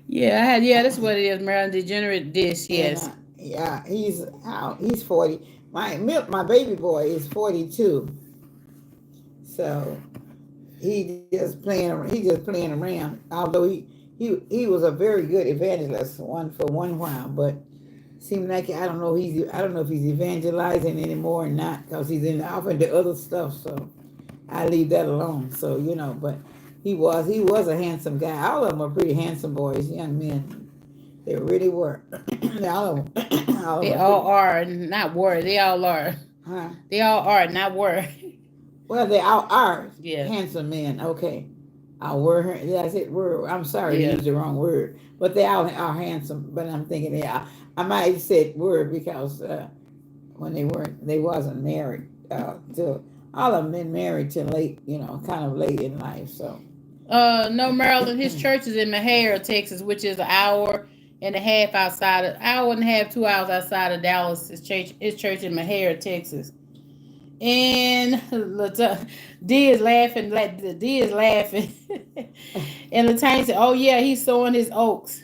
[SPEAKER 1] Yeah, that's what it is, Marilyn. Degenerate disc, yes.
[SPEAKER 2] And, yeah, he's 40. My baby boy is 42. So he just playing around. Although he was a very good evangelist for one while, but seemed like I don't know if he's evangelizing anymore or not, because he's off into other stuff. So I leave that alone. So but he was a handsome guy. All of them are pretty handsome boys, young men. They really were. all of them.
[SPEAKER 1] They all are, not were. They all are.
[SPEAKER 2] Huh?
[SPEAKER 1] They all are, not were.
[SPEAKER 2] Well, they all are
[SPEAKER 1] Yeah.
[SPEAKER 2] handsome men. Okay. That's it. I'm sorry to
[SPEAKER 1] Yeah.
[SPEAKER 2] use the wrong word, but they all are handsome. But I'm thinking I might have said word because when they wasn't married till all of them been married till late, kind of late in life. So.
[SPEAKER 1] No, Maryland. His church is in Meharry, Texas, which is an hour and a half outside of 2 hours outside of Dallas. His church in Meharry, Texas. And D is laughing. D is laughing. And Latanya said, "Oh yeah, he's sowing his oaks."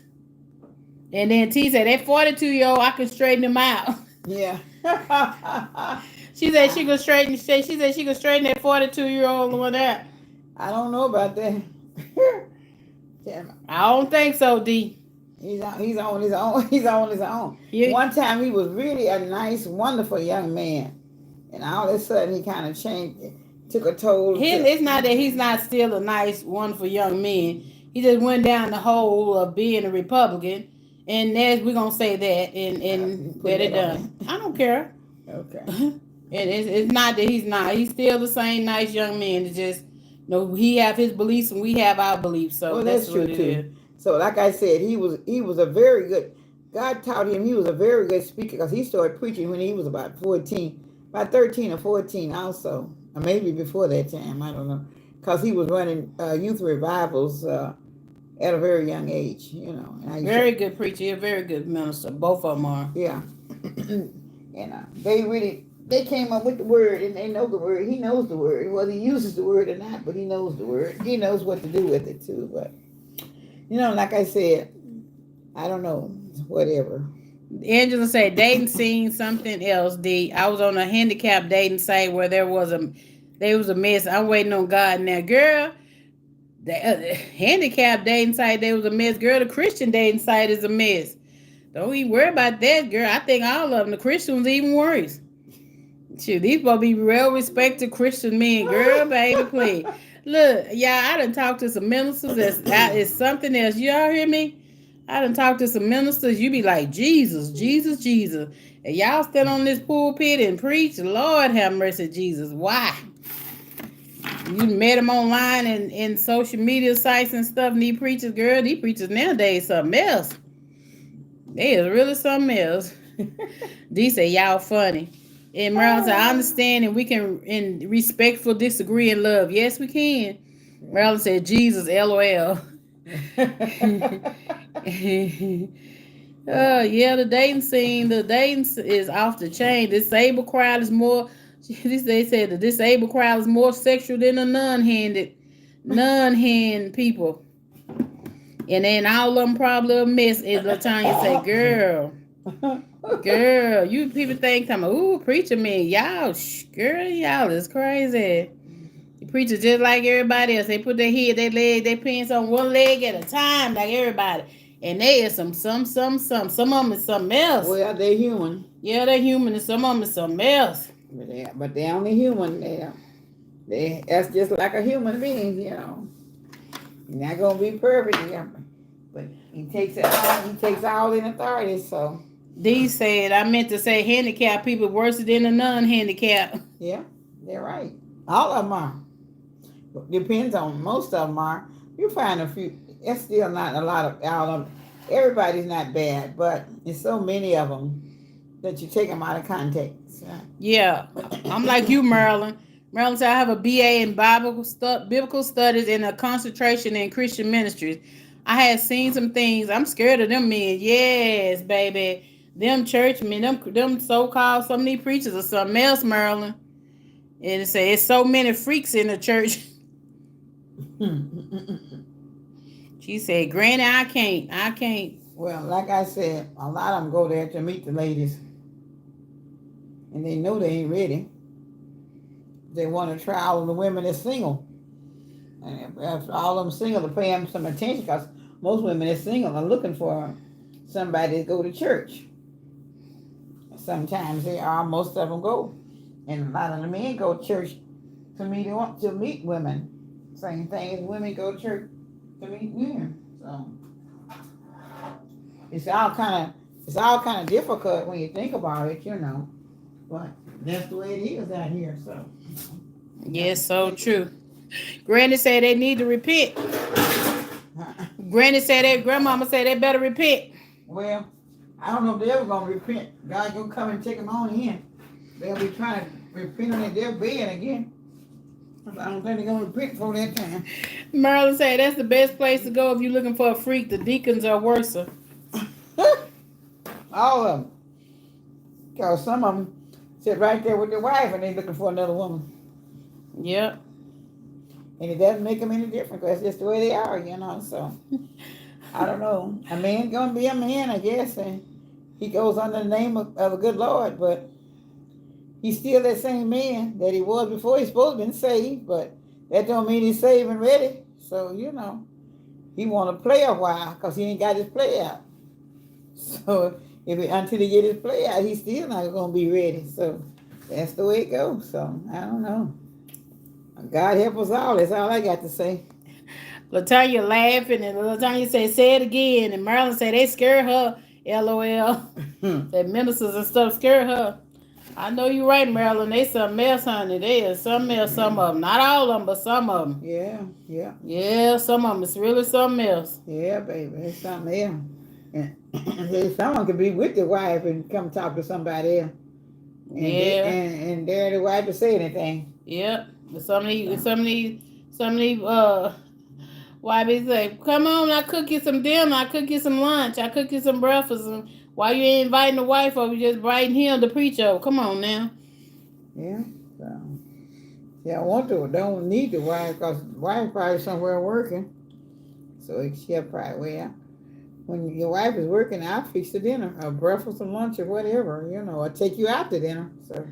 [SPEAKER 1] And then T said, "That 42-year-old, I can straighten him out."
[SPEAKER 2] Yeah.
[SPEAKER 1] She said she could straighten. She said she could straighten that 42-year-old one out.
[SPEAKER 2] I don't know about that.
[SPEAKER 1] I don't think so, D.
[SPEAKER 2] He's on his own. He's on his own.
[SPEAKER 1] Yeah.
[SPEAKER 2] One time he was really a nice, wonderful young man, and all of a sudden he kind of changed, took a toll.
[SPEAKER 1] It's not that he's not still a nice, wonderful young man. He just went down the hole of being a Republican, and we're gonna say that, and let it done. I don't care.
[SPEAKER 2] Okay.
[SPEAKER 1] And it's not that he's not. He's still the same nice young man. It's just, he have his beliefs and we have our beliefs. So that's true too.
[SPEAKER 2] So like I said, he was a very good. God taught him. He was a very good speaker because he started preaching when he was about 13 or 14 also, or maybe before that time. I don't know, because he was running youth revivals at a very young age.
[SPEAKER 1] Very good preacher, a very good minister. Both of them are.
[SPEAKER 2] Yeah. And they came up with the word, and they know the word. He knows the word, whether he uses the word or not, but he knows the word. He knows what to do with it too. But like I said, I don't know, whatever.
[SPEAKER 1] Angela said dating seen something else. I was on a handicapped dating site where there was a mess. I'm waiting on God now, girl. The handicapped dating site, there was a mess. Girl, the Christian dating site is a mess. Don't even worry about that, girl. I think all of them, the Christians, even worse. Shoot, these supposed to be real respected Christian men. Girl, baby, please. Look, y'all, I done talked to some ministers. That is something else. Y'all hear me? I done talked to some ministers. You be like, Jesus, Jesus, Jesus. And y'all stand on this pulpit and preach. Lord have mercy, Jesus. Why? You met them online and in social media sites and stuff. And these preachers, girl, these preachers nowadays something else. They is really something else. D say y'all funny. And Marilyn said, I understand and we can in respectful disagree in love. Yes, we can. Marilyn said, Jesus, LOL. Yeah, the dating scene, the dating is off the chain. Disabled crowd is more, they said the disabled crowd is more sexual than the non-hand people. And then all of them probably a mess. Is LaTanya say, girl, you people think I'm ooh, preacher man. Y'all, girl, y'all is crazy. The preacher just like everybody else. They put their head, their leg, their pants on one leg at a time, like everybody. And they is some of them is something else.
[SPEAKER 2] Well, they're human.
[SPEAKER 1] Yeah, they're human, and some of them is something else.
[SPEAKER 2] But they're only human. That's just like a human being, you know. You're not gonna be perfect, but he takes all in authority. So
[SPEAKER 1] D said, I meant to say handicapped people worse than the non-handicapped.
[SPEAKER 2] Yeah, they're right. All of them are. Depends on, most of them are. You find a few. It's still not a lot of all of them. Everybody's not bad, but there's so many of them that you take them out of context.
[SPEAKER 1] Yeah, I'm like you, Marilyn. Marilyn said I have a BA in biblical studies and a concentration in Christian ministries. I had seen some things. I'm scared of them men. Yes, baby. Them church men, them so-called, some of these preachers are something else, Marilyn. And it say it's so many freaks in the church. She said, Granny, I can't.
[SPEAKER 2] Well, like I said, a lot of them go there to meet the ladies. And they know they ain't ready. They want to try all of the women that's single. And if all of them single, to pay them some attention, because most women that's single are looking for somebody to go to church. Sometimes they are, most of them go. And a lot of the men go to church to meet women. Same thing as women go to church to meet women. So it's all kind of difficult when you think about it, But that's the way it is out here. So
[SPEAKER 1] yes, so true. Granny said they need to repent. Granny said that grandmama said they better repent.
[SPEAKER 2] Well, I don't know if they're ever gonna repent. God gonna come and take them on in. They'll be trying to repent on their bed again. I don't think they're gonna repent for that time.
[SPEAKER 1] Marilyn said that's the best place to go if you're looking for a freak. The deacons are worse.
[SPEAKER 2] All of them. Because some of them sit right there with their wife and they looking for another woman.
[SPEAKER 1] Yep.
[SPEAKER 2] And it doesn't make them any different because that's just the way they are, So I don't know. A man gonna be a man, I guess, and he goes under the name of a good Lord, but he's still that same man that he was before. He's supposed to been saved, but that don't mean he's saved and ready. So he want to play a while because he ain't got his play out. So until he get his play out, he's still not gonna be ready. So that's the way it goes. So I don't know. God help us all. That's all I got to say.
[SPEAKER 1] LaTanya laughing, and LaTanya said, say it again. And Marilyn said they scare her. LOL. That ministers and stuff scare her. I know you're right, Marilyn. They something else, honey. They are something else, some of them. Not all of them, but some of them.
[SPEAKER 2] Yeah.
[SPEAKER 1] Yeah, some of them. It's really something else.
[SPEAKER 2] Yeah, baby. It's something else. And someone could be with the wife and come talk to somebody else. And dare the wife to say anything.
[SPEAKER 1] Yep. Some of these wives say, come on, I cook you some dinner, I cook you some lunch, I cook you some breakfast. And why you ain't inviting the wife over, you just inviting him to preach over? Come on now.
[SPEAKER 2] Yeah. So, I want to, don't need the wife because the wife probably somewhere working. So she'll probably, when your wife is working, I'll fix the dinner, or breakfast or lunch or whatever, or take you out to dinner. So.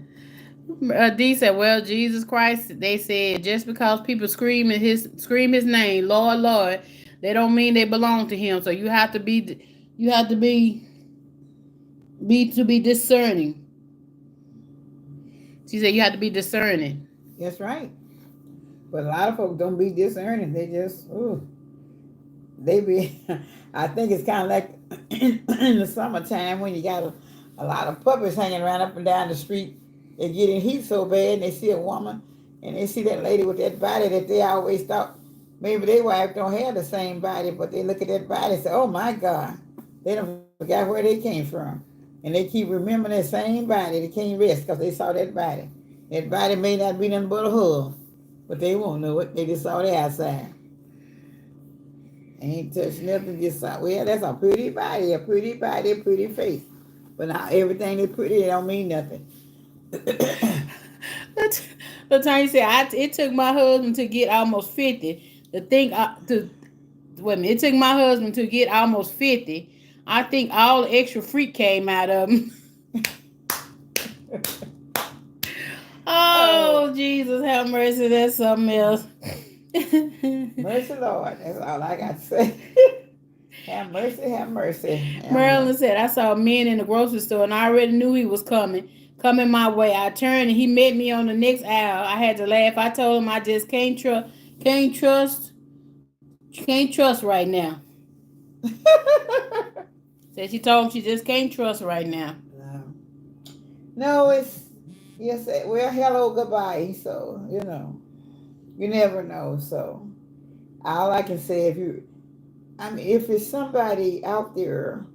[SPEAKER 1] D said, well, Jesus Christ, they said, just because people scream his name, Lord, Lord, they don't mean they belong to him. So you have to be be discerning. She said you have to be discerning.
[SPEAKER 2] That's right. But a lot of folks don't be discerning. They just, they be, I think it's kind of like in the summertime when you got a lot of puppies hanging around up and down the street. They get in heat so bad and they see a woman and they see that lady with that body that they always thought maybe their wife don't have the same body, but they look at that body and say, oh my God, they don't forgot where they came from. And they keep remembering that same body. They can't rest because they saw that body. That body may not be nothing but a hug, but they won't know it. They just saw the outside. Ain't touched nothing, just saw, well, that's a pretty body, a pretty face. But now everything that's pretty, it don't mean nothing.
[SPEAKER 1] The time you said it took my husband to get almost 50. The thing to wait a minute, it took my husband to get almost 50. I think all the extra freak came out of him. Oh, Jesus, have mercy. That's something else.
[SPEAKER 2] Mercy, Lord. That's all I got to say. Have mercy, have mercy.
[SPEAKER 1] Marilyn said, I saw men in the grocery store and I already knew he was coming my way. I turned and he met me on the next aisle. I had to laugh. I told him I just can't trust right now. Said she told him she just can't trust right now.
[SPEAKER 2] No, it's, yes, well, hello, goodbye. So, you never know. So, all I can say, if it's somebody out there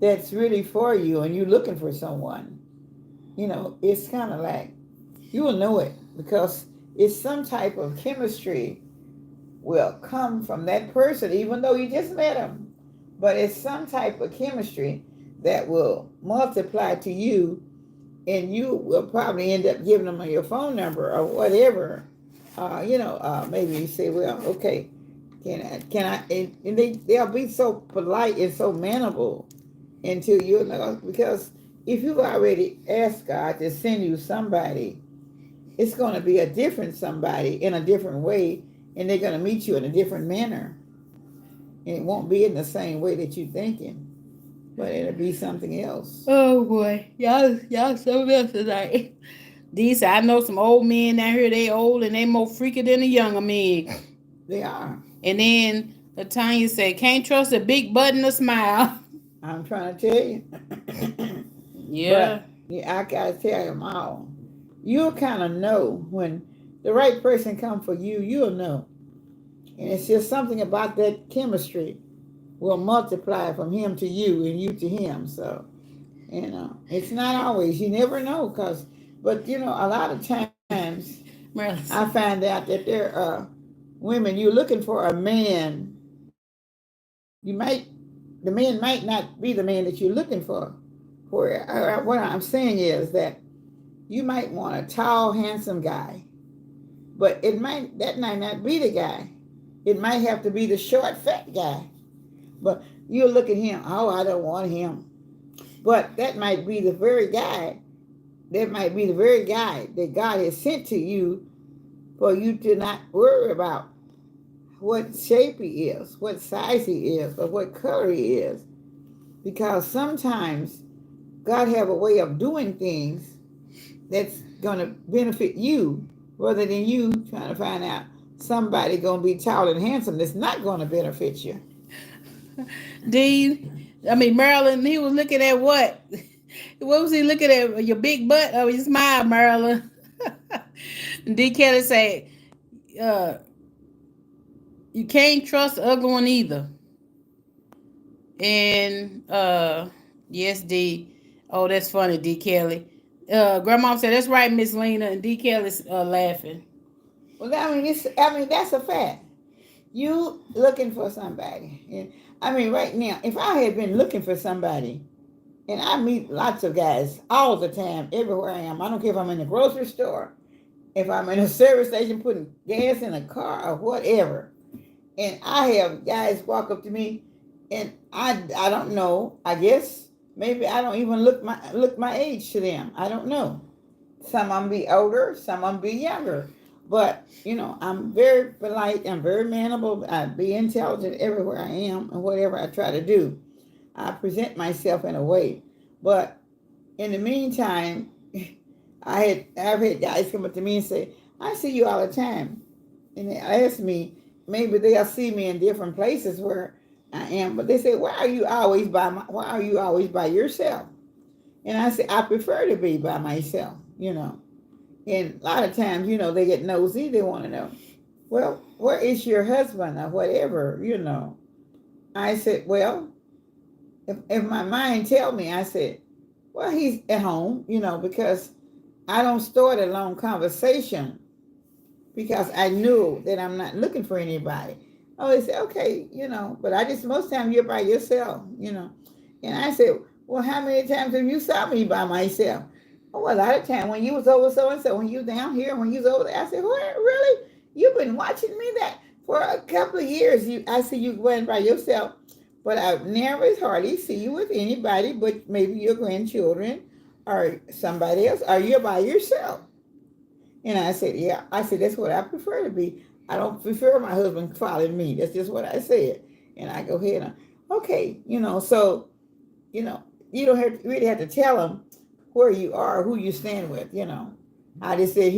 [SPEAKER 2] that's really for you and you're looking for someone, it's kind of like, you will know it because it's some type of chemistry will come from that person, even though you just met them. But it's some type of chemistry that will multiply to you, and you will probably end up giving them your phone number or whatever. Maybe you say, well, okay, can I, and they'll be so polite and so manable until because if you've already asked God to send you somebody, it's going to be a different somebody in a different way, and they're going to meet you in a different manner. And it won't be in the same way that you're thinking, but it'll be something else.
[SPEAKER 1] Oh boy, y'all something else tonight. These I know some old men out here. They old and they more freaky than the younger men.
[SPEAKER 2] They are.
[SPEAKER 1] And then Latanya said, "Can't trust a big butt and a smile."
[SPEAKER 2] I'm trying to tell you.
[SPEAKER 1] Yeah.
[SPEAKER 2] But I gotta tell them all. You'll kind of know when the right person come for you. You'll know. And it's just something about that chemistry will multiply from him to you and you to him. So, it's not always. You never know. But a lot of times I find out that there are women, you're looking for a man. The man might not be the man that you're looking for. What I'm saying is that you might want a tall, handsome guy, but that might not be the guy. It might have to be the short, fat guy. But you look at him, oh, I don't want him. But that might be the very guy. That might be the very guy that God has sent to you for you to not worry about what shape he is, what size he is, or what color he is. Because sometimes God have a way of doing things that's going to benefit you rather than you trying to find out somebody going to be tall and handsome that's not going to benefit you.
[SPEAKER 1] Marilyn, he was looking at what? What was he looking at? Your big butt or your smile, Marilyn? D. Kelly said, you can't trust the ugly one either. And yes, D. Oh, that's funny, D. Kelly. Grandma said, that's right, Miss Lena, and D. Kelly's laughing.
[SPEAKER 2] Well, that's a fact. You looking for somebody. And right now, if I had been looking for somebody, and I meet lots of guys all the time, everywhere I am. I don't care if I'm in the grocery store, if I'm in a service station putting gas in a car or whatever. And I have guys walk up to me, and I don't know. I guess maybe I don't even look my age to them. I don't know. Some of them be older, some of them be younger. But, I'm very polite. I'm very manable. I be intelligent everywhere I am and whatever I try to do. I present myself in a way. But in the meantime, I've had guys come up to me and say, I see you all the time. And they ask me, maybe they'll see me in different places where I am, but they say, why are you always by yourself? And I say, I prefer to be by myself, And a lot of times, they get nosy, they want to know, well, where is your husband or whatever. I said, well, if my mind tell me, I said, well, he's at home, because I don't start a long conversation because I knew that I'm not looking for anybody. Oh, they said, okay, but most time you're by yourself. And I said, well, how many times have you saw me by myself? Oh, well, a lot of time when you was over so-and-so, when you down here, when you was over there. I said, what, really? You've been watching me that for a couple of years. I see you going by yourself, but I never hardly see you with anybody but maybe your grandchildren or somebody else, or you're by yourself. And I said, yeah. I said, that's what I prefer to be. I don't prefer my husband following me. That's just what I said. And I go ahead and, okay, so, you don't really have to tell him where you are, who you stand with, I just said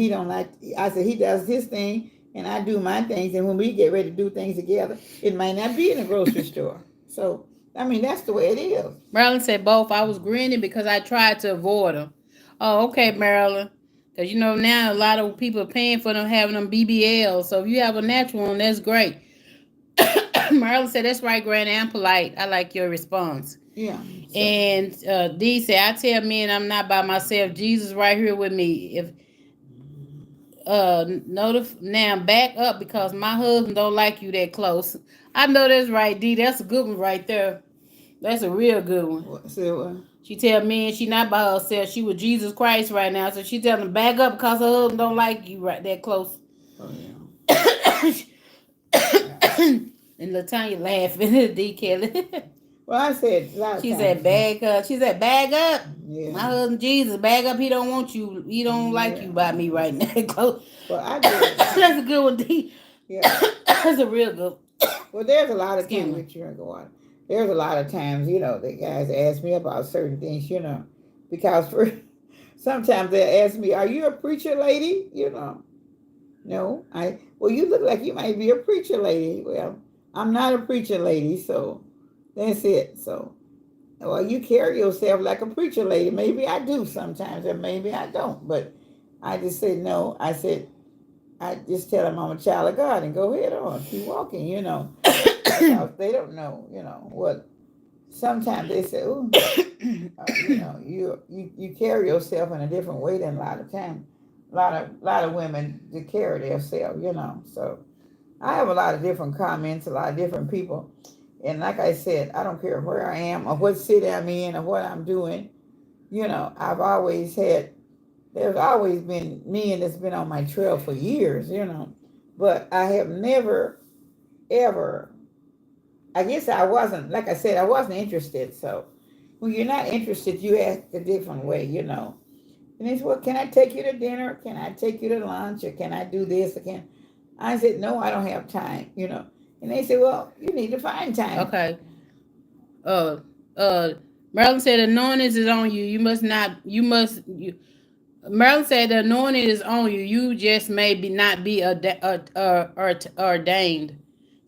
[SPEAKER 2] I said he does his thing and I do my things. And when we get ready to do things together, it might not be in a grocery store. So, that's the way it is.
[SPEAKER 1] Marilyn said both. I was grinning because I tried to avoid them. Oh, okay, Marilyn. Because now a lot of people are paying for them having them BBLs. So if you have a natural one, that's great. Marilyn said, that's right, Granny. I'm polite. I like your response.
[SPEAKER 2] Yeah.
[SPEAKER 1] So. And Dee said, I tell men I'm not by myself. Jesus right here with me. If now back up because my husband don't like you that close. I know that's right, Dee. That's a good one right there. That's a real good one.
[SPEAKER 2] Say what?
[SPEAKER 1] She tell me she not by herself. She with Jesus Christ right now. So she tell him back up because her husband don't like you right that close.
[SPEAKER 2] Oh, yeah.
[SPEAKER 1] And LaTanya laughing. D. Kelly.
[SPEAKER 2] Well, I said
[SPEAKER 1] she said bag up. She said bag up.
[SPEAKER 2] Yeah.
[SPEAKER 1] My husband Jesus, bag up. He don't want you. He don't like you by me right now. Close.
[SPEAKER 2] Well, I did.
[SPEAKER 1] That's a good one, D.
[SPEAKER 2] Yeah.
[SPEAKER 1] That's a real good.
[SPEAKER 2] Well, there's a lot of times with drink water. There's a lot of times, the guys ask me about certain things, because sometimes they ask me, are you a preacher lady? No, well, you look like you might be a preacher lady. Well, I'm not a preacher lady, so that's it. So, well, you carry yourself like a preacher lady. Maybe I do sometimes, or maybe I don't. But I just said no. I said, I just tell them I'm a child of God and go ahead on, keep walking, Because they don't know, what. Sometimes they say, "Ooh, you carry yourself in a different way than a lot of times. A lot of women they carry themselves, So I have a lot of different comments, a lot of different people, and like I said, I don't care where I am or what city I'm in or what I'm doing. I've always had. There's always been men that's been on my trail for years, But I have never, ever. I guess I wasn't, like I said, I wasn't interested. So when you're not interested, you act a different way, And they said, well, can I take you to dinner? Can I take you to lunch? Or can I do this? I said, no, I don't have time, And they said, well, you need to find time.
[SPEAKER 1] Okay. Marilyn said, anointing is on you. Marilyn said, the anointing is on you. You just maybe not be ordained.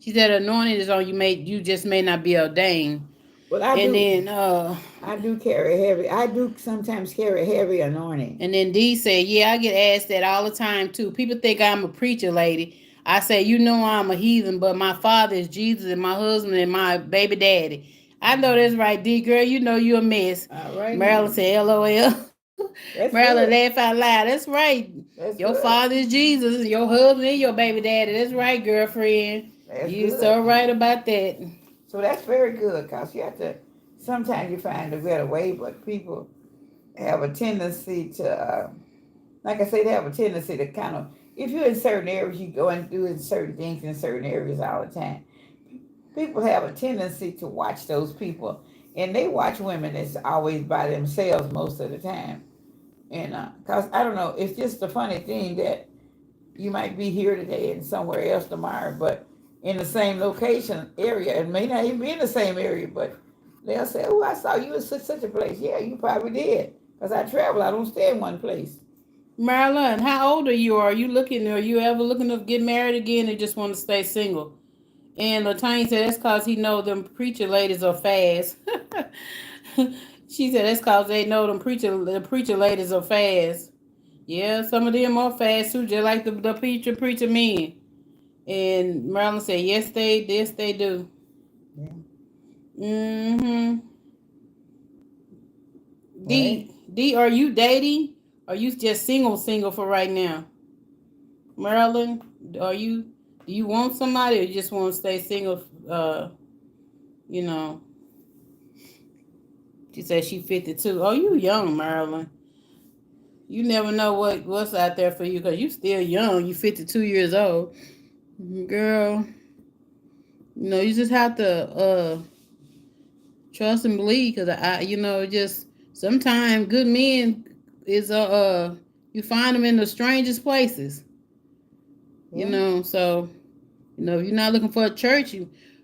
[SPEAKER 1] She said, anointing is on you. You just may not be ordained.
[SPEAKER 2] Well, I do carry heavy. I do sometimes carry heavy anointing.
[SPEAKER 1] And then Dee said, yeah, I get asked that all the time too. People think I'm a preacher lady. I say, I'm a heathen, but my father is Jesus and my husband and my baby daddy. I know that's right, D girl. You a mess.
[SPEAKER 2] All right.
[SPEAKER 1] Marilyn said, LOL. Marilyn laugh out loud. That's right. Your father is Jesus and your husband and your baby daddy. That's right, girlfriend. You're so right about that.
[SPEAKER 2] So that's very good because you have to, sometimes you find a better way, but people have a tendency to, like I say, they have a tendency to kind of, if you're in certain areas, you go and do certain things in certain areas all the time. People have a tendency to watch those people, and they watch women that's always by themselves most of the time. And because, I don't know, it's just a funny thing that you might be here today and somewhere else tomorrow, but in the same location area, it may not even be in the same area, but They'll say, "Oh, I saw you in such a place." Yeah, you probably did. Cause I travel. I don't stay in one place.
[SPEAKER 1] Marilyn, how old are you? Are you ever looking to get married again or just want to stay single? And Latanya said that's cause he know them preacher ladies are fast. She said that's cause they know the preacher ladies are fast. Yeah, some of them are fast too, just like the preacher men. And Marilyn said, yes they do.
[SPEAKER 2] Yeah.
[SPEAKER 1] Mm-hmm.
[SPEAKER 2] Well, they,
[SPEAKER 1] D, are you dating? Are you just single for right now? Marilyn, do you want somebody or you just want to stay single? You know, she said she 52. Oh, you young, Marilyn. You never know what's out there for you because you still young. You 52 years old. Girl, you just have to trust and believe because just sometimes good men is you find them in the strangest places.
[SPEAKER 2] yeah.
[SPEAKER 1] So if you're not looking for a church,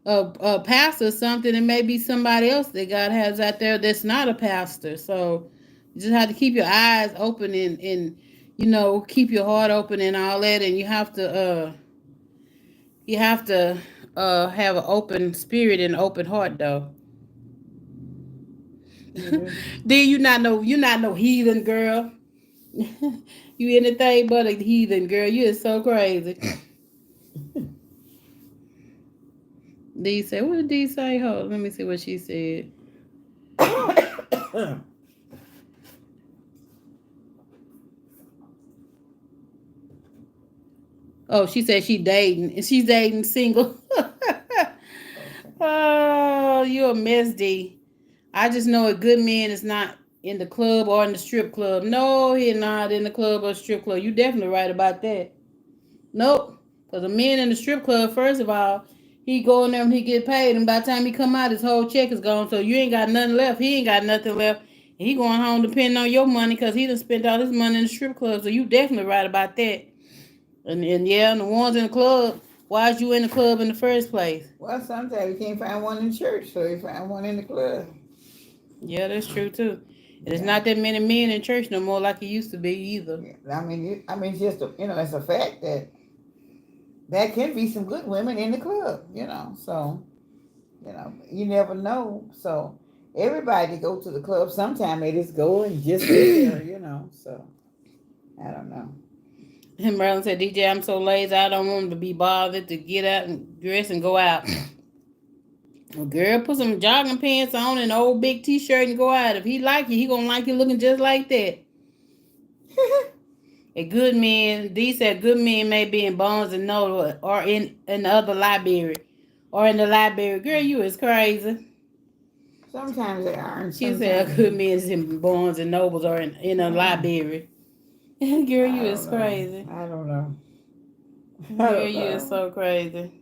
[SPEAKER 1] a pastor or something, it may be somebody else that God has out there that's not a pastor. So you just have to keep your eyes open and keep your heart open and all that, and you have to have an open spirit and open heart though.
[SPEAKER 2] You do.
[SPEAKER 1] Then you not no heathen girl. You anything but a heathen girl. You is so crazy. D said, what did D say? Hold, let me see what she said. Oh, she said she's dating single. Oh, you a mess, D. I just know a good man is not in the club or in the strip club. No, he's not in the club or strip club. You definitely right about that. Nope. Because a man in the strip club, first of all, he go in there and he get paid, and by the time he come out, his whole check is gone. So you ain't got nothing left. He ain't got nothing left. And he going home depending on your money because he done spent all his money in the strip club. So you definitely right about that. And yeah, and the ones in the club, why is you in the club in the first place?
[SPEAKER 2] Well, sometimes you can't find one in church, so you find one in the club.
[SPEAKER 1] Yeah, that's true too. And it's
[SPEAKER 2] Yeah.
[SPEAKER 1] not that many men in church no more like it used to be either.
[SPEAKER 2] Yeah. It's just it's a fact that there can be some good women in the club. So you never know. So everybody go to the club. Sometime they just go and just sit there. So I don't know.
[SPEAKER 1] And Merlin said, DJ, I'm so lazy, I don't want him to be bothered to get out and dress and go out. Well, girl, put some jogging pants on and an old big t-shirt and go out. If he like you, he gonna like you looking just like that. A good man, these said good men may be in Barnes and Noble or in the other library. Or in the library. Girl, you is crazy.
[SPEAKER 2] Sometimes they are. And
[SPEAKER 1] She said a good man is in Barnes and Nobles or in a library. Girl, you is crazy.
[SPEAKER 2] I don't know.
[SPEAKER 1] Girl, you is so crazy.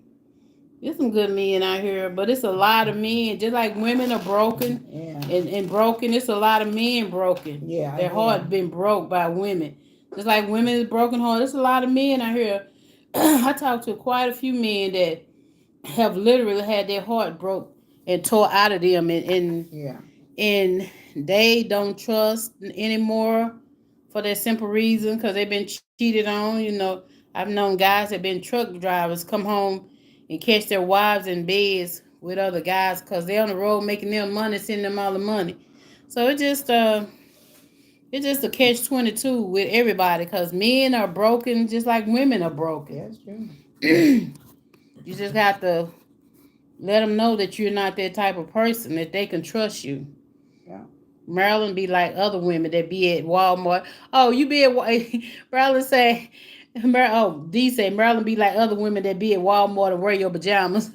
[SPEAKER 1] There's some good men out here, but it's a lot of men. Just like women are broken and broken, it's a lot of men broken.
[SPEAKER 2] Yeah.
[SPEAKER 1] Their heart been broke by women. Just like women is broken heart, there's a lot of men out here. I talked to quite a few men that have literally had their heart broke and tore out of them, and they don't trust anymore for that simple reason because they've been cheated on. I've known guys that been truck drivers come home and catch their wives in beds with other guys because they're on the road making them money, sending them all the money. So it's just a catch-22 with everybody because men are broken just like women are broken.
[SPEAKER 2] That's true.
[SPEAKER 1] You just have to let them know that you're not that type of person, that they can trust you.
[SPEAKER 2] Yeah.
[SPEAKER 1] Marilyn be like other women that be at Walmart. Oh, you be at Marilyn say, D say Marilyn be like other women that be at Walmart and wear your pajamas.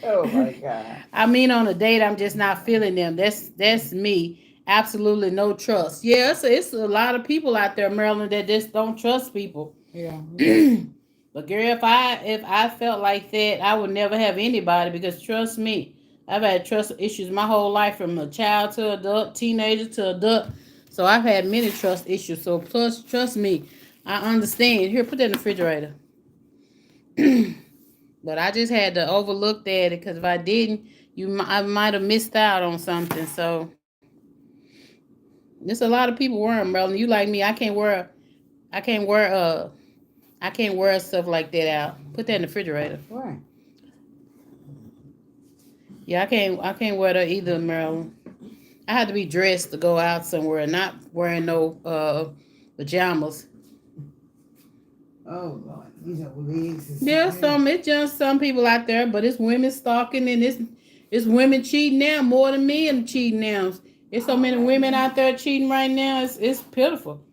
[SPEAKER 2] Oh my God.
[SPEAKER 1] I mean, on a date, I'm just not feeling them. That's me. Absolutely no trust. Yeah, it's a lot of people out there, Marilyn, that just don't trust people.
[SPEAKER 2] Yeah.
[SPEAKER 1] But girl, if I felt like that, I would never have anybody because trust me, I've had trust issues my whole life from a child to adult, teenager to adult. So I've had many trust issues. So plus, trust me, I understand. Here, put that in the refrigerator. But I just had to overlook that because if I didn't, I might have missed out on something. So there's a lot of people wearing Maryland. You like me? I can't wear I can't wear stuff like that out. Put that in the refrigerator.
[SPEAKER 2] Right.
[SPEAKER 1] Yeah, I can't wear that either, Maryland. I had to be dressed to go out somewhere, not wearing no pajamas.
[SPEAKER 2] Oh Lord, these are wigs.
[SPEAKER 1] There's it's just some people out there, but it's women stalking and it's women cheating now more than men cheating now. There's so many women out there cheating right now. It's pitiful.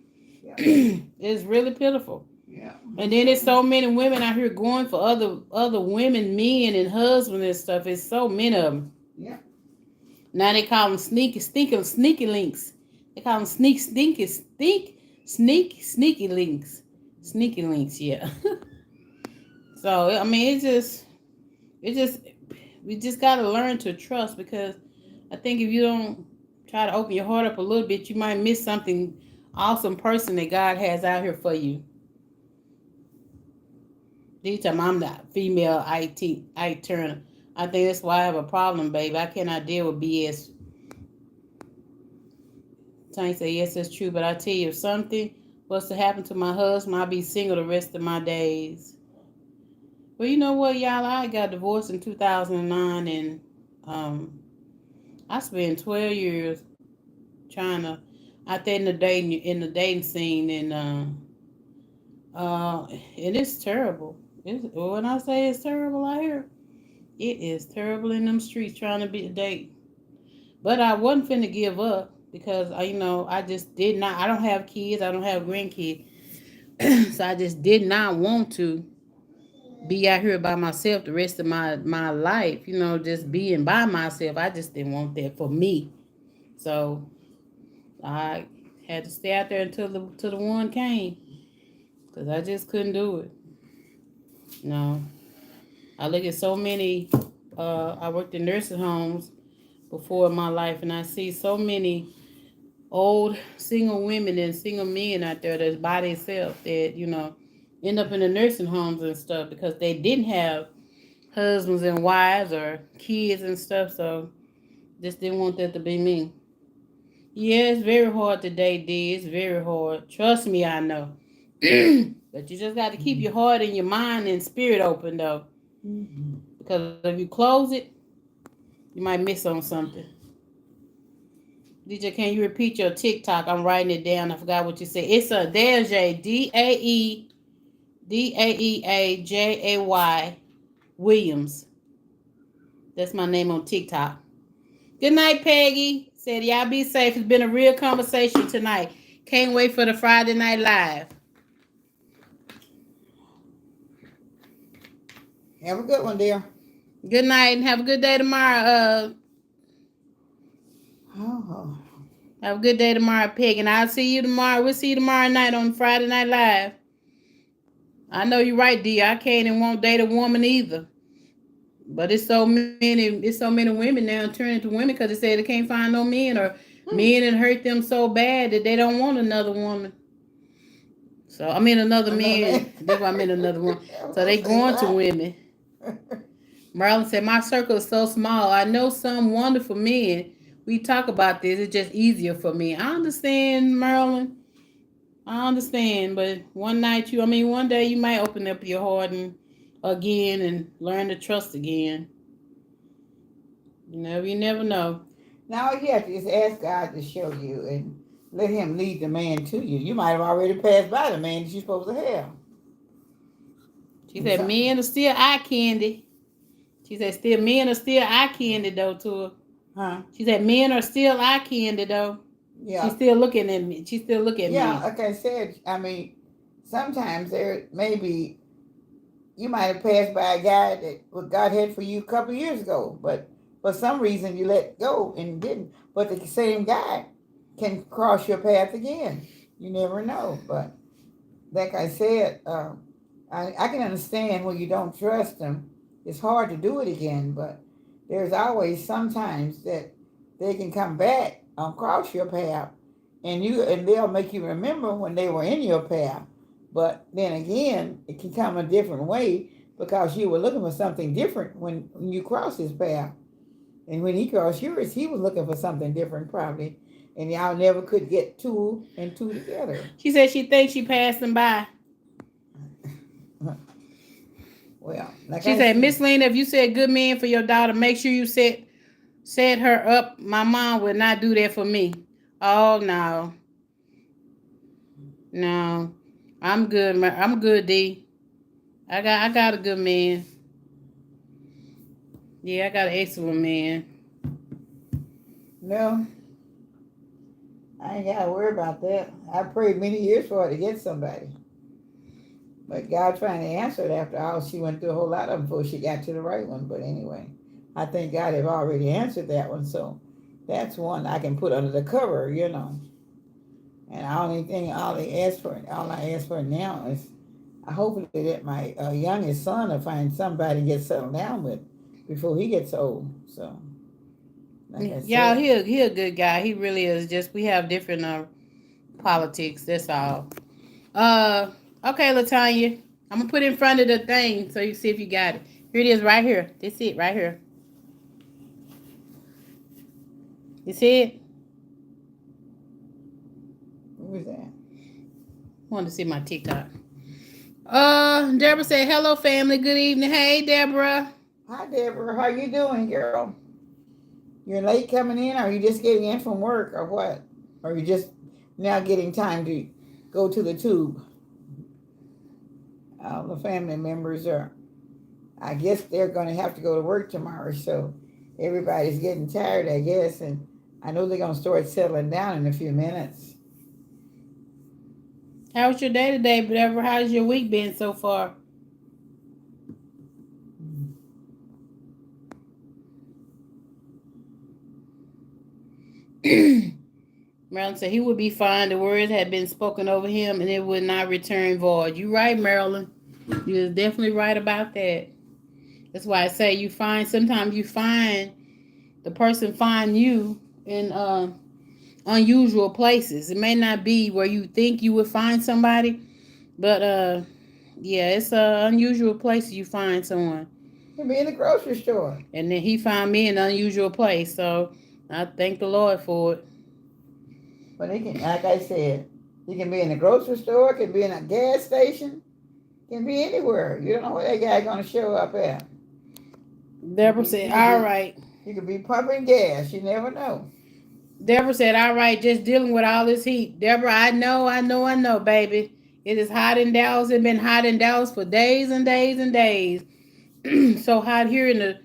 [SPEAKER 2] Yeah.
[SPEAKER 1] It's really pitiful.
[SPEAKER 2] Yeah.
[SPEAKER 1] And then there's so many women out here going for other women, men and husbands and stuff. It's so many of them.
[SPEAKER 2] Yeah.
[SPEAKER 1] Now they call them sneaky links. They call them sneaky links. Sneaky links, yeah. So I mean, we just gotta learn to trust, because I think if you don't try to open your heart up a little bit, you might miss something awesome person that God has out here for you. These time I'm not female IT Turner. I think that's why I have a problem, baby. I cannot deal with BS. Tank say yes, that's true, but I tell you, if something was to happen to my husband, I'll be single the rest of my days. Well, you know what, y'all? I got divorced in 2009, and I spent 12 years trying to out there in the dating scene, and it's terrible. When I say it's terrible out here, it is terrible in them streets trying to be a date. But I wasn't finna give up, because I just did not. I don't have kids. I don't have grandkids, so I just did not want to be out here by myself the rest of my life. Just being by myself. I just didn't want that for me. So I had to stay out there until the one came, because I just couldn't do it. I look at so many. I worked in nursing homes before in my life, and I see so many old single women and single men out there that's by themselves that end up in the nursing homes and stuff, because they didn't have husbands and wives or kids and stuff. So just didn't want that to be me. Yeah, it's very hard today, D. It's very hard. Trust me, I know. But you just got to keep your heart and your mind and spirit open, though.
[SPEAKER 2] Mm-hmm.
[SPEAKER 1] Because if you close it, you might miss on something. DJ, can you repeat your TikTok? I'm writing it down. I forgot what you said. It's a Daejay, Daeeajay Williams. That's my name on TikTok. Good night, Peggy. Said y'all be safe. It's been a real conversation tonight. Can't wait for the Friday Night Live.
[SPEAKER 2] Have a good one, dear.
[SPEAKER 1] Good night, and have a good day tomorrow. Have a good day tomorrow, Peg, and I'll see you tomorrow. We'll see you tomorrow night on Friday Night Live. I know you're right, D. I can't and won't date a woman either. But it's so many women now turning to women because they say they can't find no men, or men and hurt them so bad that they don't want another woman. So I mean another man. That's why I meant another one. So they going to women. Marlon said, my circle is so small. I know some wonderful men. We talk about this. It's just easier for me. I understand, Marlon. I understand. But one day you might open up your heart again and learn to trust again. You never know.
[SPEAKER 2] Now you have to just ask God to show you and let him lead the man to you. You might have already passed by the man that you're supposed to have.
[SPEAKER 1] She said men are still eye candy. She said men are still eye candy though to her.
[SPEAKER 2] Huh?
[SPEAKER 1] She said men are still eye candy though.
[SPEAKER 2] Yeah.
[SPEAKER 1] She's still looking at me. She's still looking at me.
[SPEAKER 2] Yeah, like I said, sometimes there may be, you might have passed by a guy that what God had for you a couple of years ago, but for some reason you let go and didn't. But the same guy can cross your path again. You never know. But like I said, I can understand when you don't trust them. It's hard to do it again, but there's always sometimes that they can come back across your path, and they'll make you remember when they were in your path. But then again, it can come a different way because you were looking for something different when you cross his path. And when he crossed yours, he was looking for something different probably. And y'all never could get two and two together.
[SPEAKER 1] She said she thinks she passed him by.
[SPEAKER 2] Well, like
[SPEAKER 1] She
[SPEAKER 2] I
[SPEAKER 1] said,
[SPEAKER 2] said,
[SPEAKER 1] Miss Lena, if you said good man for your daughter, make sure you set her up. My mom would not do that for me. Oh no. No. I'm good, I'm good, D. I got a good man. Yeah, I got an excellent man.
[SPEAKER 2] no, I ain't got to worry about that. I prayed many years for her to get somebody. But God finally answered after all. She went through a whole lot of them before she got to the right one. But anyway, I think God have already answered that one. So that's one I can put under the cover, you know. And all I ask for now is hopefully that my youngest son will find somebody to get settled down with before he gets old. So, like I
[SPEAKER 1] Y'all,
[SPEAKER 2] said,
[SPEAKER 1] he a good guy. He really is. Just we have different politics. That's all. Okay, Latanya, I'm gonna put it in front of the thing so you see if you got it. Here it is, right here. This it, right here. You see it?
[SPEAKER 2] who was that?
[SPEAKER 1] Want to see my TikTok? Deborah said, "Hello, family. Good evening. Hey, Deborah.
[SPEAKER 2] Hi, Deborah. How you doing, girl? You're late coming in, or are you just getting in from work, or what? Or are you just now getting time to go to the tube? All the family members are, I guess they're going to have to go to work tomorrow, so everybody's getting tired, I guess, and I know they're going to start settling down in a few minutes.
[SPEAKER 1] How was your day today, Deborah? How's your week been so far?" Marilyn said he would be fine. The words had been spoken over him and it would not return void. You right, Marilyn. You're definitely right about that. That's why I say sometimes you find the person find you in unusual places. It may not be where you think you would find somebody, but yeah, it's unusual place you find someone.
[SPEAKER 2] He'll be in the grocery store.
[SPEAKER 1] And then he found me in an unusual place. So I thank the Lord for it.
[SPEAKER 2] But he can, like I said, he can be in the grocery store, can be in a gas station, can be anywhere. You don't know where that guy going to show up at.
[SPEAKER 1] Deborah said, all right.
[SPEAKER 2] He could be pumping gas. You never know.
[SPEAKER 1] Deborah said, all right, just dealing with all this heat. Deborah, I know, baby. It is hot in Dallas. It's been hot in Dallas for days and days and days. So hot here in the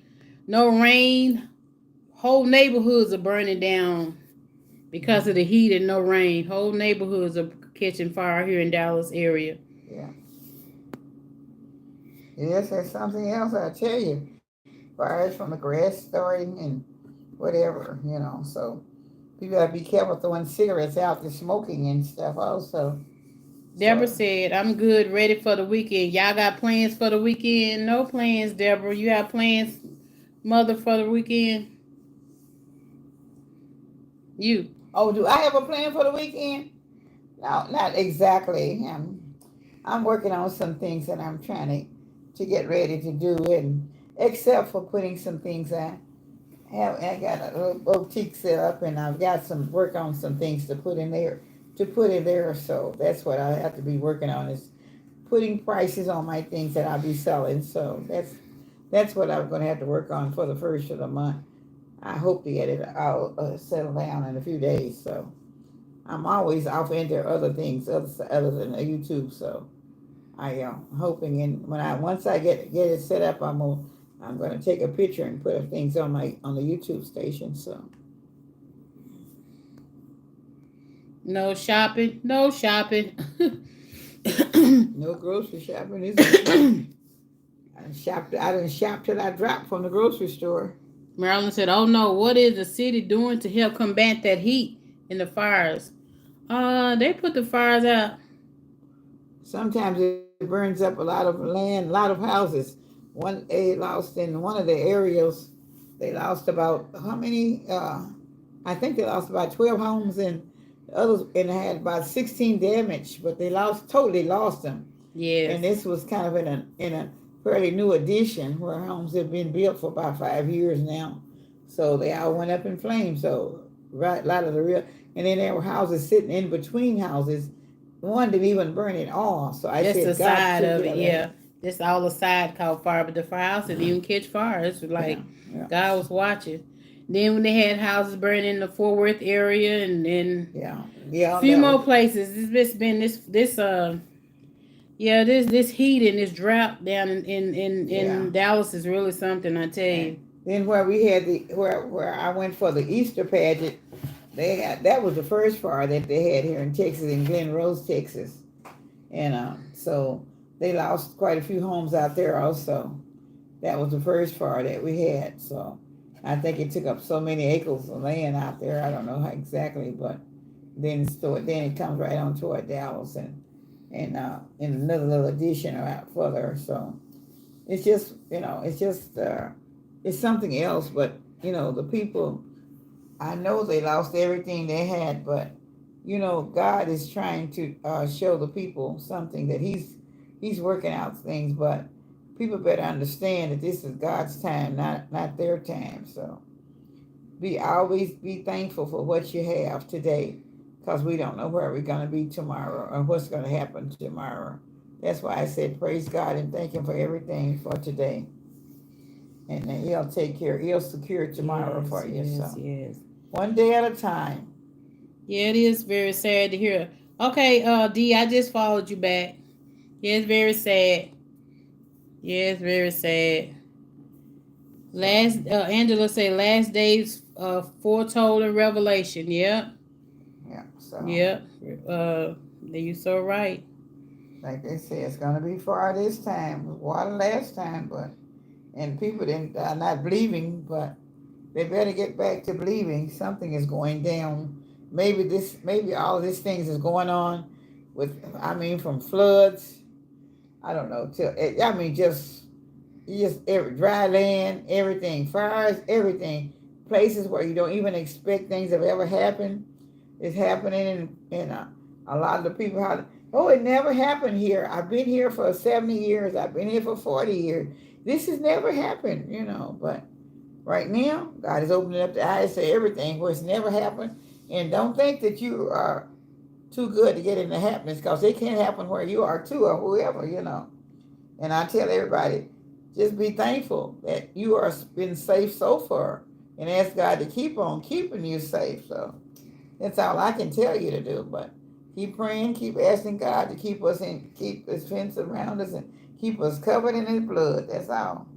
[SPEAKER 1] no rain. Whole neighborhoods are burning down because of the heat and no rain. Whole neighborhoods are catching fire here in Dallas area.
[SPEAKER 2] Yeah. Yes, there's something else I tell you. Fires from the grass starting and whatever, you know. So people gotta be careful throwing cigarettes out to smoking and stuff also.
[SPEAKER 1] Deborah said, I'm good, ready for the weekend. Y'all got plans for the weekend? No plans, Deborah. You have plans, mother, for the weekend? You.
[SPEAKER 2] Oh, do I have a plan for the weekend? No, not exactly. I'm working on some things that I'm trying to get ready to do, and except for putting some things I got a little boutique set up, and I've got some work on some things to put in there. So that's what I have to be working on, is putting prices on my things that I'll be selling. So that's what I'm going to have to work on for the first of the month. I hope to get it all settled down in a few days. So I'm always off into other things other than YouTube. So I am hoping, and once I get it set up, I'm going to take a picture and put things on the YouTube station. So.
[SPEAKER 1] No shopping. No shopping.
[SPEAKER 2] No grocery shopping. I didn't shop till I dropped from the grocery store.
[SPEAKER 1] Marilyn said, oh no, what is the city doing to help combat that heat and the fires? They put the fires out.
[SPEAKER 2] Sometimes it burns up a lot of land, a lot of houses. They lost in one of the areas, they lost about how many? I think they lost about 12 homes, and others, and had about 16 damaged, but they totally lost them.
[SPEAKER 1] Yeah.
[SPEAKER 2] And this was kind of in a fairly new addition where homes have been built for about 5 years now. So they all went up in flames. So right, a lot of the real, and then there were houses sitting in between houses. One didn't even burn it all. So I
[SPEAKER 1] Just the
[SPEAKER 2] said, God
[SPEAKER 1] side
[SPEAKER 2] took
[SPEAKER 1] of
[SPEAKER 2] care
[SPEAKER 1] it,
[SPEAKER 2] of
[SPEAKER 1] yeah.
[SPEAKER 2] that.
[SPEAKER 1] Just all the side caught fire, but the house didn't even catch fire. It's like
[SPEAKER 2] Yeah, yeah,
[SPEAKER 1] God was watching. Then when they had houses burning in the Fort Worth area and
[SPEAKER 2] yeah,
[SPEAKER 1] a
[SPEAKER 2] yeah.
[SPEAKER 1] few
[SPEAKER 2] That
[SPEAKER 1] more
[SPEAKER 2] was
[SPEAKER 1] places, it's been this heat and this drought down
[SPEAKER 2] yeah.
[SPEAKER 1] in Dallas is really something, I tell
[SPEAKER 2] And
[SPEAKER 1] you.
[SPEAKER 2] then where we had the where I went for the Easter pageant, they had that was the first fire that they had here in Texas, in Glen Rose, Texas, and so they lost quite a few homes out there also. That was the first fire that we had. So I think it took up so many acres of land out there. I don't know how exactly, but then it comes right on toward Dallas and in another little addition out further. So it's just it's something else. But the people, I know they lost everything they had, but God is trying to show the people something, that He's working out things. But people better understand that this is God's time, not their time. So always be thankful for what you have today, because we don't know where we're going to be tomorrow or what's going to happen tomorrow. That's why I said praise God and thank Him for everything for today, and then He'll take care. He'll secure tomorrow
[SPEAKER 1] Yes,
[SPEAKER 2] for you.
[SPEAKER 1] yes,
[SPEAKER 2] So
[SPEAKER 1] yes.
[SPEAKER 2] one day at a time.
[SPEAKER 1] Yeah, it is very sad to hear. Okay, D, I just followed you back. Yeah, it's very sad. Yeah, it's very sad.
[SPEAKER 2] So
[SPEAKER 1] Angela say last days foretold in Revelation. Yep,
[SPEAKER 2] yeah. So
[SPEAKER 1] yep. You so right.
[SPEAKER 2] like they say, it's going to be far this time. It was water last time, but and people didn't are not believing, but they better get back to believing. Something is going down. Maybe all these things is going on with, I mean, from floods, I don't know, just every dry land, everything, fires, everything, places where you don't even expect things have ever happened is happening, and a lot of the people oh, it never happened here. I've been here for 70 years. I've been here for 40 years. This has never happened, but right now, God is opening up the eyes to everything where it's never happened. And don't think that you are too good to get into happiness, because it can't happen where you are too, or whoever. And I tell everybody, just be thankful that you are been safe so far, and ask God to keep on keeping you safe. So that's all I can tell you to do. But keep praying, keep asking God to keep His fence around us, and keep us covered in His blood. That's all.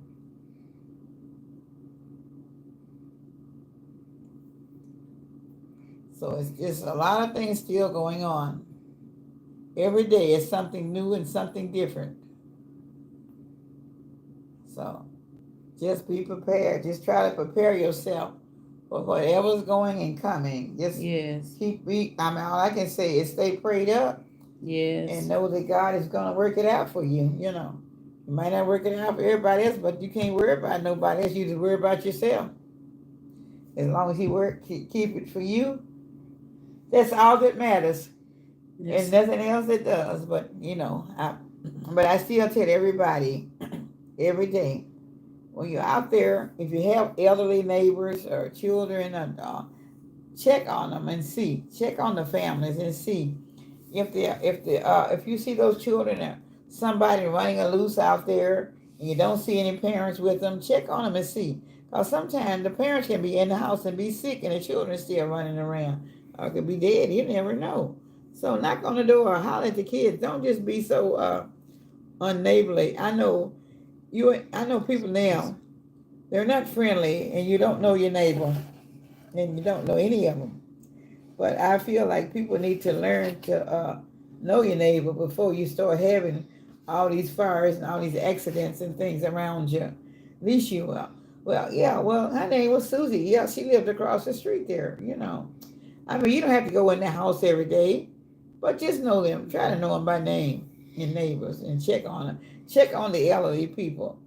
[SPEAKER 2] So it's just a lot of things still going on. Every day is something new and something different. So just be prepared. Just try to prepare yourself for whatever's going and coming. Just
[SPEAKER 1] Yes,
[SPEAKER 2] I mean, all I can say is stay prayed up and
[SPEAKER 1] yes.
[SPEAKER 2] know that God is going to work it out for you. You might not work it out for everybody else, but you can't worry about nobody else. You just worry about yourself. As long as keep it for you, that's all that matters.
[SPEAKER 1] Yes.
[SPEAKER 2] And nothing else it does. But but I still tell everybody every day, when you're out there, if you have elderly neighbors or children, check on them and see. Check on the families and see if you see those children or somebody running loose out there, and you don't see any parents with them. Check on them and see. Because sometimes the parents can be in the house and be sick, and the children still running around, or could be dead. You never know. So knock on the door or holler at the kids. Don't just be so unneighborly. I know people now, they're not friendly, and you don't know your neighbor, and you don't know any of them. But I feel like people need to learn to know your neighbor before you start having all these fires and all these accidents and things around you. At least you will. Well, yeah, well, her name was Susie. Yeah, she lived across the street there. I mean, you don't have to go in the house every day, but just know them. Try to know them by name, your neighbors, and check on them. Check on the elderly people.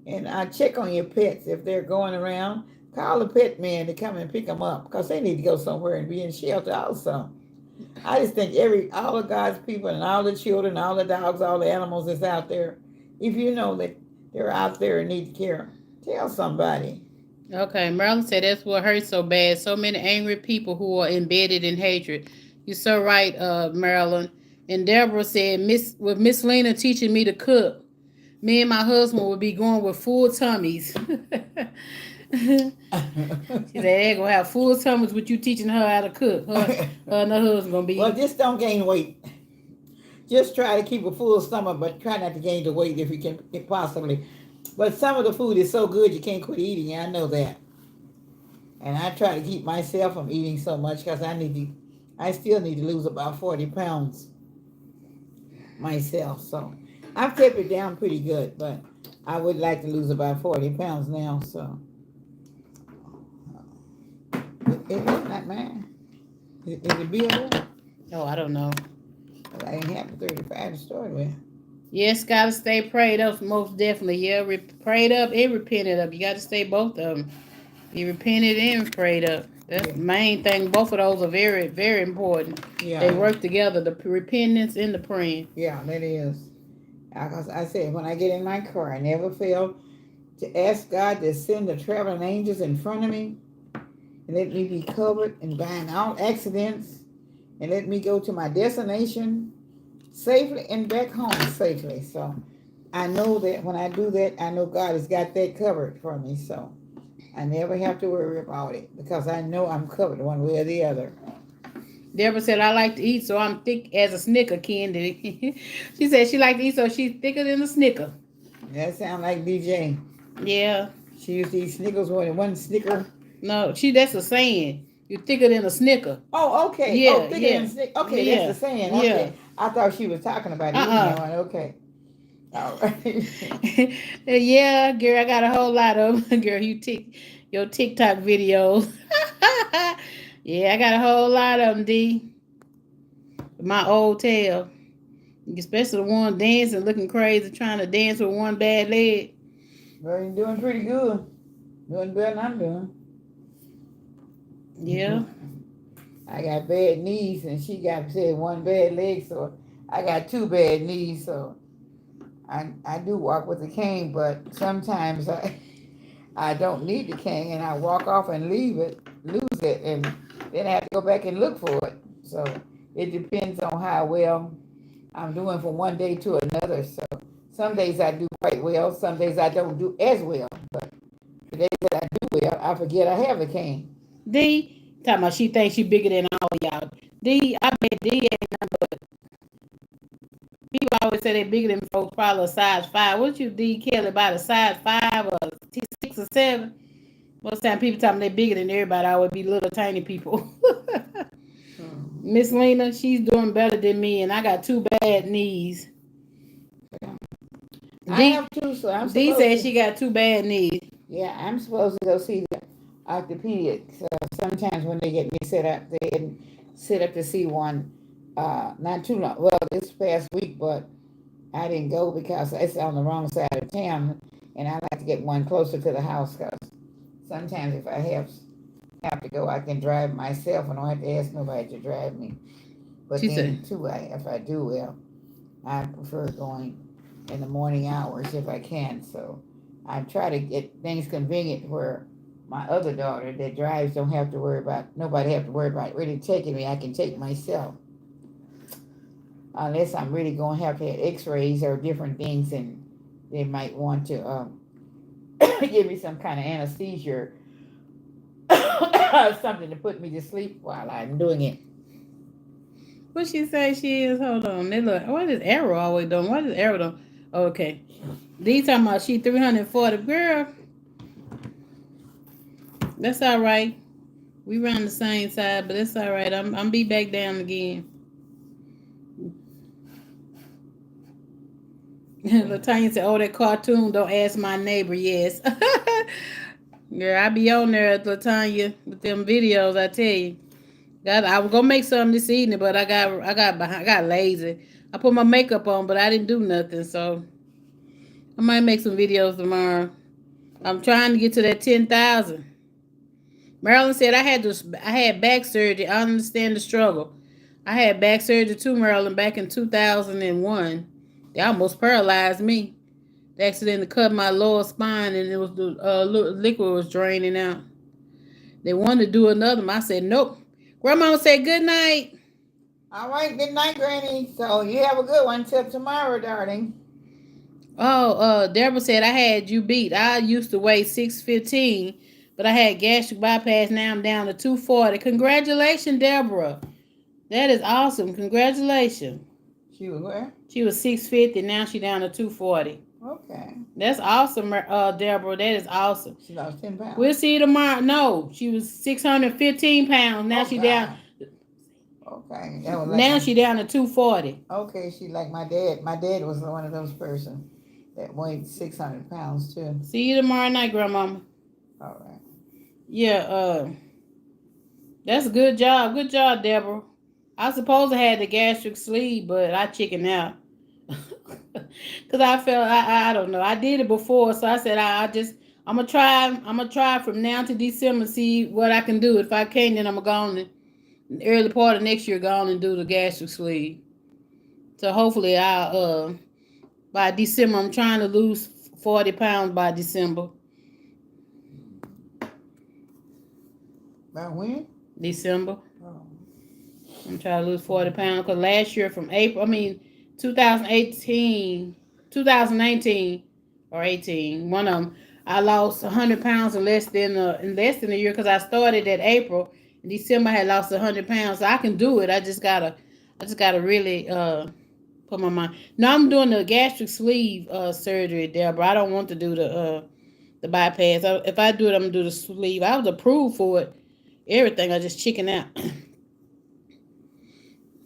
[SPEAKER 2] And check on your pets if they're going around. Call the pet man to come and pick them up, because they need to go somewhere and be in shelter also. I just think all of God's people and all the children, all the dogs, all the animals that's out there, if you know that they're out there and need care, tell somebody.
[SPEAKER 1] Okay, Marilyn said that's what hurts so bad. So many angry people who are embedded in hatred. You're so right, Marilyn. And Deborah said, with Miss Lena teaching me to cook, me and my husband would be going with full tummies. She said they're gonna have full tummies with you teaching her how to cook. Her and her husband gonna
[SPEAKER 2] Well,
[SPEAKER 1] be.
[SPEAKER 2] just don't gain weight. Just try to keep a full stomach, but try not to gain the weight if you can if possibly. But some of the food is so good you can't quit eating. I know that, and I try to keep myself from eating so much because I still need to lose about 40 pounds myself. So I've kept it down pretty good, but I would like to lose about 40 pounds now. So it's not mine. Is it bill there?
[SPEAKER 1] Oh, I don't know.
[SPEAKER 2] I ain't have 35 to start with.
[SPEAKER 1] Yes, gotta stay prayed up, most definitely. Yeah, prayed up and repented up. You gotta stay both of them. Be repented and prayed up. That's
[SPEAKER 2] Yeah.
[SPEAKER 1] the main thing. Both of those are very, very important.
[SPEAKER 2] Yeah.
[SPEAKER 1] They work together, the repentance and the praying.
[SPEAKER 2] Yeah, that is. Because I said, when I get in my car, I never fail to ask God to send the traveling angels in front of me and let me be covered and bind all accidents and let me go to my destination safely and back home safely. So I know that when I do that, I know God has got that covered for me. So I never have to worry about it because I know I'm covered one way or the other.
[SPEAKER 1] Deborah said, I like to eat, so I'm thick as a Snicker candy. She said she liked to eat, so she's thicker than a Snicker.
[SPEAKER 2] That sounds like DJ.
[SPEAKER 1] Yeah.
[SPEAKER 2] She used to eat Snickers when it wasn't Snicker.
[SPEAKER 1] No, that's a saying. You're thicker than a Snicker.
[SPEAKER 2] Oh, okay.
[SPEAKER 1] Yeah,
[SPEAKER 2] Oh, thicker
[SPEAKER 1] yeah.
[SPEAKER 2] than Snicker. Okay,
[SPEAKER 1] Yeah.
[SPEAKER 2] that's the saying.
[SPEAKER 1] Yeah.
[SPEAKER 2] Okay. I thought she was talking about eating one. Okay. All right.
[SPEAKER 1] Yeah, girl, I got a whole lot of them. Girl, your TikTok videos. Yeah, I got a whole lot of them, D. My old tail. Especially the one dancing, looking crazy, trying to dance with one bad leg.
[SPEAKER 2] Well, you're doing pretty good. Doing better than I'm doing.
[SPEAKER 1] Yeah.
[SPEAKER 2] I got bad knees, and she got said one bad leg, so I got two bad knees. So I do walk with a cane, but sometimes I don't need the cane, and I walk off and lose it, and then I have to go back and look for it. So it depends on how well I'm doing from one day to another. So some days I do quite well, some days I don't do as well. But the days that I do well, I forget I have a cane.
[SPEAKER 1] D, talking about she thinks she bigger than all y'all. D, I bet D ain't nothing but. People always say they bigger than folks, probably a size 5. What you, D Kelly, about a size 5 or 6 or 7? Most time people tell me they bigger than everybody. I would be little tiny people. Miss Lena, she's doing better than me, and I got 2 bad knees.
[SPEAKER 2] I have two, so I'm
[SPEAKER 1] D
[SPEAKER 2] supposed
[SPEAKER 1] said
[SPEAKER 2] to.
[SPEAKER 1] she got 2 bad knees.
[SPEAKER 2] Yeah, I'm supposed to go see the orthopedics. Sometimes when they get me set up, they get set up to see one. Not too long. Well, this past week, but I didn't go because it's on the wrong side of town, and I like to get one closer to the house because sometimes if I have to go, I can drive myself and I don't have to ask nobody to drive me. But
[SPEAKER 1] She
[SPEAKER 2] then
[SPEAKER 1] said,
[SPEAKER 2] too, if I do, well, I prefer going in the morning hours if I can. So I try to get things convenient where my other daughter that drives don't have to worry about, nobody have to worry about really taking me. I can take myself. Unless I'm really going to have x-rays or different things and they might want to give me some kind of anesthesia or something to put me to sleep while I'm doing it.
[SPEAKER 1] what she say she is? Hold on. They look, what is Arrow always doing? What is Arrow doing? Okay. D talking about she 340. Girl, that's all right. We run the same side, but that's all right. I'm be back down again. Latanya said, "Oh, that cartoon. Don't ask my neighbor." Yes. Girl, I be on there, Latanya, with them videos. I tell you, God, I was gonna make something this evening, but I got lazy. I put my makeup on, but I didn't do nothing. So I might make some videos tomorrow. I'm trying to get to that 10,000. Marilyn said I had back surgery. I understand the struggle. I had back surgery too, Marilyn, back in 2001. They almost paralyzed me. They accidentally cut my lower spine, and it was the liquid was draining out. They wanted to do another one. I said nope. Grandma said good night.
[SPEAKER 2] All right, good night, Granny. So you have a good one till tomorrow, darling.
[SPEAKER 1] Oh, Deborah said I had you beat. I used to weigh 615, but I had gastric bypass. Now I'm down to 240. Congratulations, Deborah. That is awesome. Congratulations.
[SPEAKER 2] She was where?
[SPEAKER 1] She was 650. Now she down to 240.
[SPEAKER 2] Okay.
[SPEAKER 1] That's awesome, Deborah. That is awesome.
[SPEAKER 2] She lost 10 pounds.
[SPEAKER 1] We'll see you tomorrow. No, she was 615 pounds. Now she down.
[SPEAKER 2] Okay. That was like
[SPEAKER 1] Now she down to 240.
[SPEAKER 2] Okay, she like my dad. My dad was one of those persons that weighed 600 pounds too.
[SPEAKER 1] See you tomorrow night, Grandmama.
[SPEAKER 2] All right.
[SPEAKER 1] Yeah, that's a good job. Good job, Deborah. I suppose I had the gastric sleeve, but I chickened out. Cause I felt I don't know. I did it before, so I said I'm gonna try from now to December, see what I can do. If I can't, then I'm gonna go on in the early part of next year, go on and do the gastric sleeve. So hopefully I'll by December, I'm trying to lose 40 pounds by December.
[SPEAKER 2] By when?
[SPEAKER 1] December.
[SPEAKER 2] Oh.
[SPEAKER 1] I'm trying to lose 40 pounds because last year from April, 2019 or 18, one of them, I lost 100 pounds in less than a year because I started at April. In December, I had lost 100 pounds. So I can do it. I just gotta really put my mind. Now I'm doing the gastric sleeve surgery, Deborah. I don't want to do the bypass. If I do it, I'm gonna do the sleeve. I was approved for it. Everything. I just chicken out.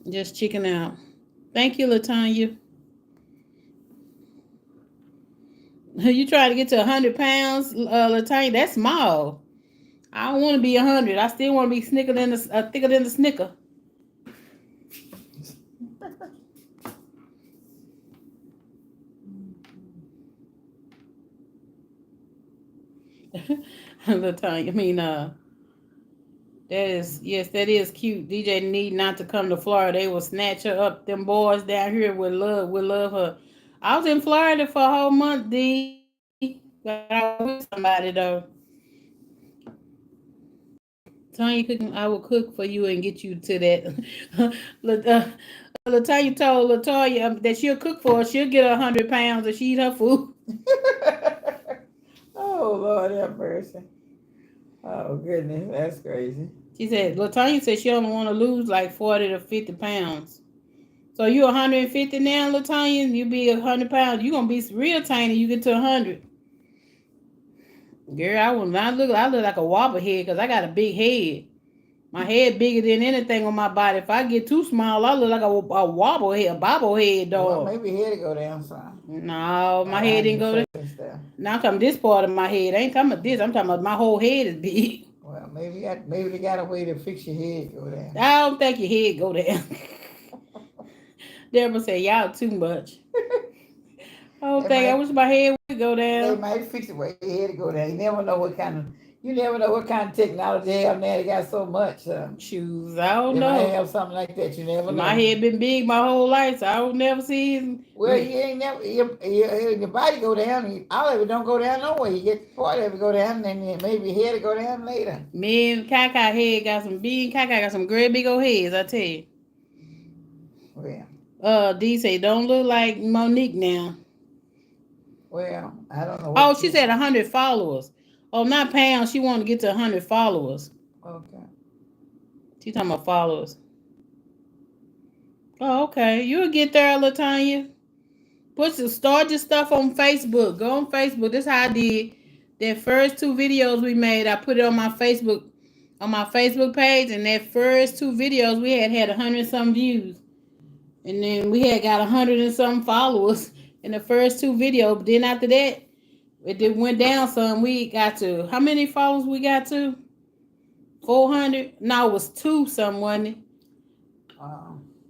[SPEAKER 1] Just chicken out. Thank you, Latanya. You try to get to 100 pounds, Latanya. That's small. I don't want to be 100. I still want to be thicker than the Snicker. Latanya. That is cute. DJ need not to come to Florida. They will snatch her up. Them boys down here will love her. I was in Florida for a whole month, D. But I was with somebody though. Tanya cooking, I will cook for you and get you to that. Latanya told Latoya that she'll cook for her. She'll get 100 pounds if she eat her food.
[SPEAKER 2] Oh Lord have mercy. Oh goodness, that's crazy.
[SPEAKER 1] She said, Latanya said she only want to lose like 40 to 50 pounds. So you 150 now, Latanya? You be 100 pounds. You gonna be real tiny. You get to 100. Girl, I look like a wobblehead because I got a big head. My head bigger than anything on my body. If I get too small, I look like a wobblehead, a bobblehead dog.
[SPEAKER 2] Well, maybe your head go down some.
[SPEAKER 1] No, my head didn't go down. Now I'm talking this part of my head. I ain't talking about this. I'm talking about my whole head is big.
[SPEAKER 2] Well, maybe they got a way to fix your head go down.
[SPEAKER 1] I don't think your head go down. Deborah said, y'all too much. I wish my head would go down.
[SPEAKER 2] They might fix it where your head go down. You never know what kind of technology they have now. They got so much.
[SPEAKER 1] Shoes, I don't know.
[SPEAKER 2] They might have something like that. You never know.
[SPEAKER 1] My head been big my whole life, so I would never see it.
[SPEAKER 2] Well, you ain't never your body go down. All of it don't go down no way. You get part of it go down, and then maybe your head will go down later.
[SPEAKER 1] Me and Kaka head got some big. Kaka got some great big old heads. I tell you.
[SPEAKER 2] Well.
[SPEAKER 1] D say don't look like Monique now.
[SPEAKER 2] Well, I don't know.
[SPEAKER 1] Oh, she said 100 followers. Oh, not pounds. She wanted to get to 100 followers.
[SPEAKER 2] Okay.
[SPEAKER 1] She talking about followers. Oh, okay. You'll get there, Latanya. Start your stuff on Facebook. Go on Facebook. This is how I did. That first 2 videos we made, I put it on my Facebook page, and that first 2 videos we had 100 some views. And then we had got 100 and some followers in the first 2 videos. But then after that, it went down some. We got to, how many followers we got to? 400? No, it was 2 some, wasn't it?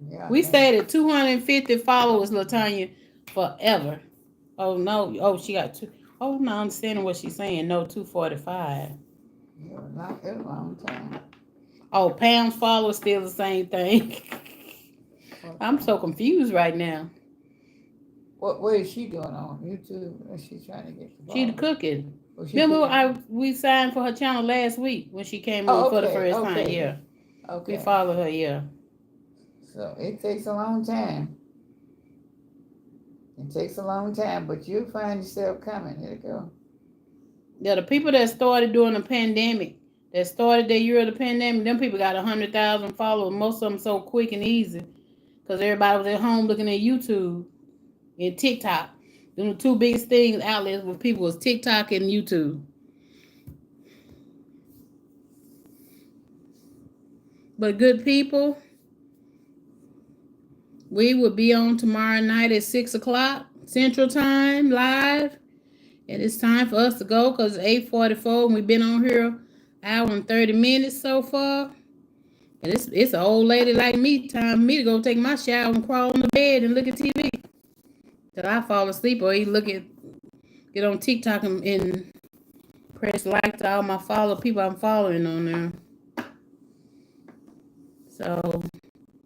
[SPEAKER 2] Yeah.
[SPEAKER 1] We stayed at 250 followers, Latanya, forever. Oh, no. Oh, she got 2. Oh, I'm not understanding what she's saying. No, 245.
[SPEAKER 2] Yeah, not a long time.
[SPEAKER 1] Oh, pounds followers still the same thing. I'm so confused right now.
[SPEAKER 2] What is she doing on YouTube? Is she trying to get the
[SPEAKER 1] She
[SPEAKER 2] ball?
[SPEAKER 1] cooking.
[SPEAKER 2] Oh, she
[SPEAKER 1] Remember,
[SPEAKER 2] cooking?
[SPEAKER 1] we signed for her channel last week when she came
[SPEAKER 2] Oh,
[SPEAKER 1] on for the
[SPEAKER 2] okay,
[SPEAKER 1] first time.
[SPEAKER 2] okay.
[SPEAKER 1] Yeah, we
[SPEAKER 2] Okay.
[SPEAKER 1] follow her. Yeah,
[SPEAKER 2] So it takes a long time. It takes a long time, but you'll find yourself coming. Here it go.
[SPEAKER 1] yeah. The people that started during the pandemic, that started the year of the pandemic, them people got 100,000 followers. Most of them so quick and easy because everybody was at home looking at YouTube and TikTok. Them the two biggest things outlets with people was TikTok and YouTube. But good people, we will be on tomorrow night at 6 o'clock Central Time live. And it's time for us to go because it's 8:44 and we've been on here an hour and 30 minutes so far. And it's an old lady like me, time for me to go take my shower and crawl on the bed and look at TV. Till I fall asleep or get on TikTok and press like to all my people I'm following on there. So,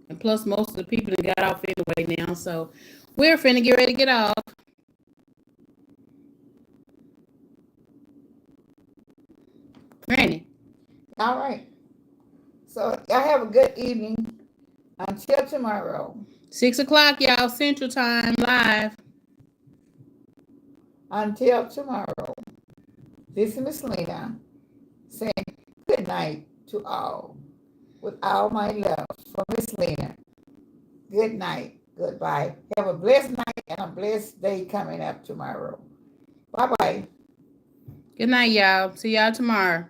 [SPEAKER 1] and plus most of the people that got off anyway now. So we're finna get ready to get off. Granny.
[SPEAKER 2] All right. So y'all have a good evening. Until tomorrow.
[SPEAKER 1] 6 o'clock, y'all, Central Time live.
[SPEAKER 2] Until tomorrow. This is Miss Lena saying good night to all. With all my love for Miss Lena. Good night. Goodbye. Have a blessed night and a blessed day coming up tomorrow. Bye-bye.
[SPEAKER 1] Good night, y'all. See y'all tomorrow.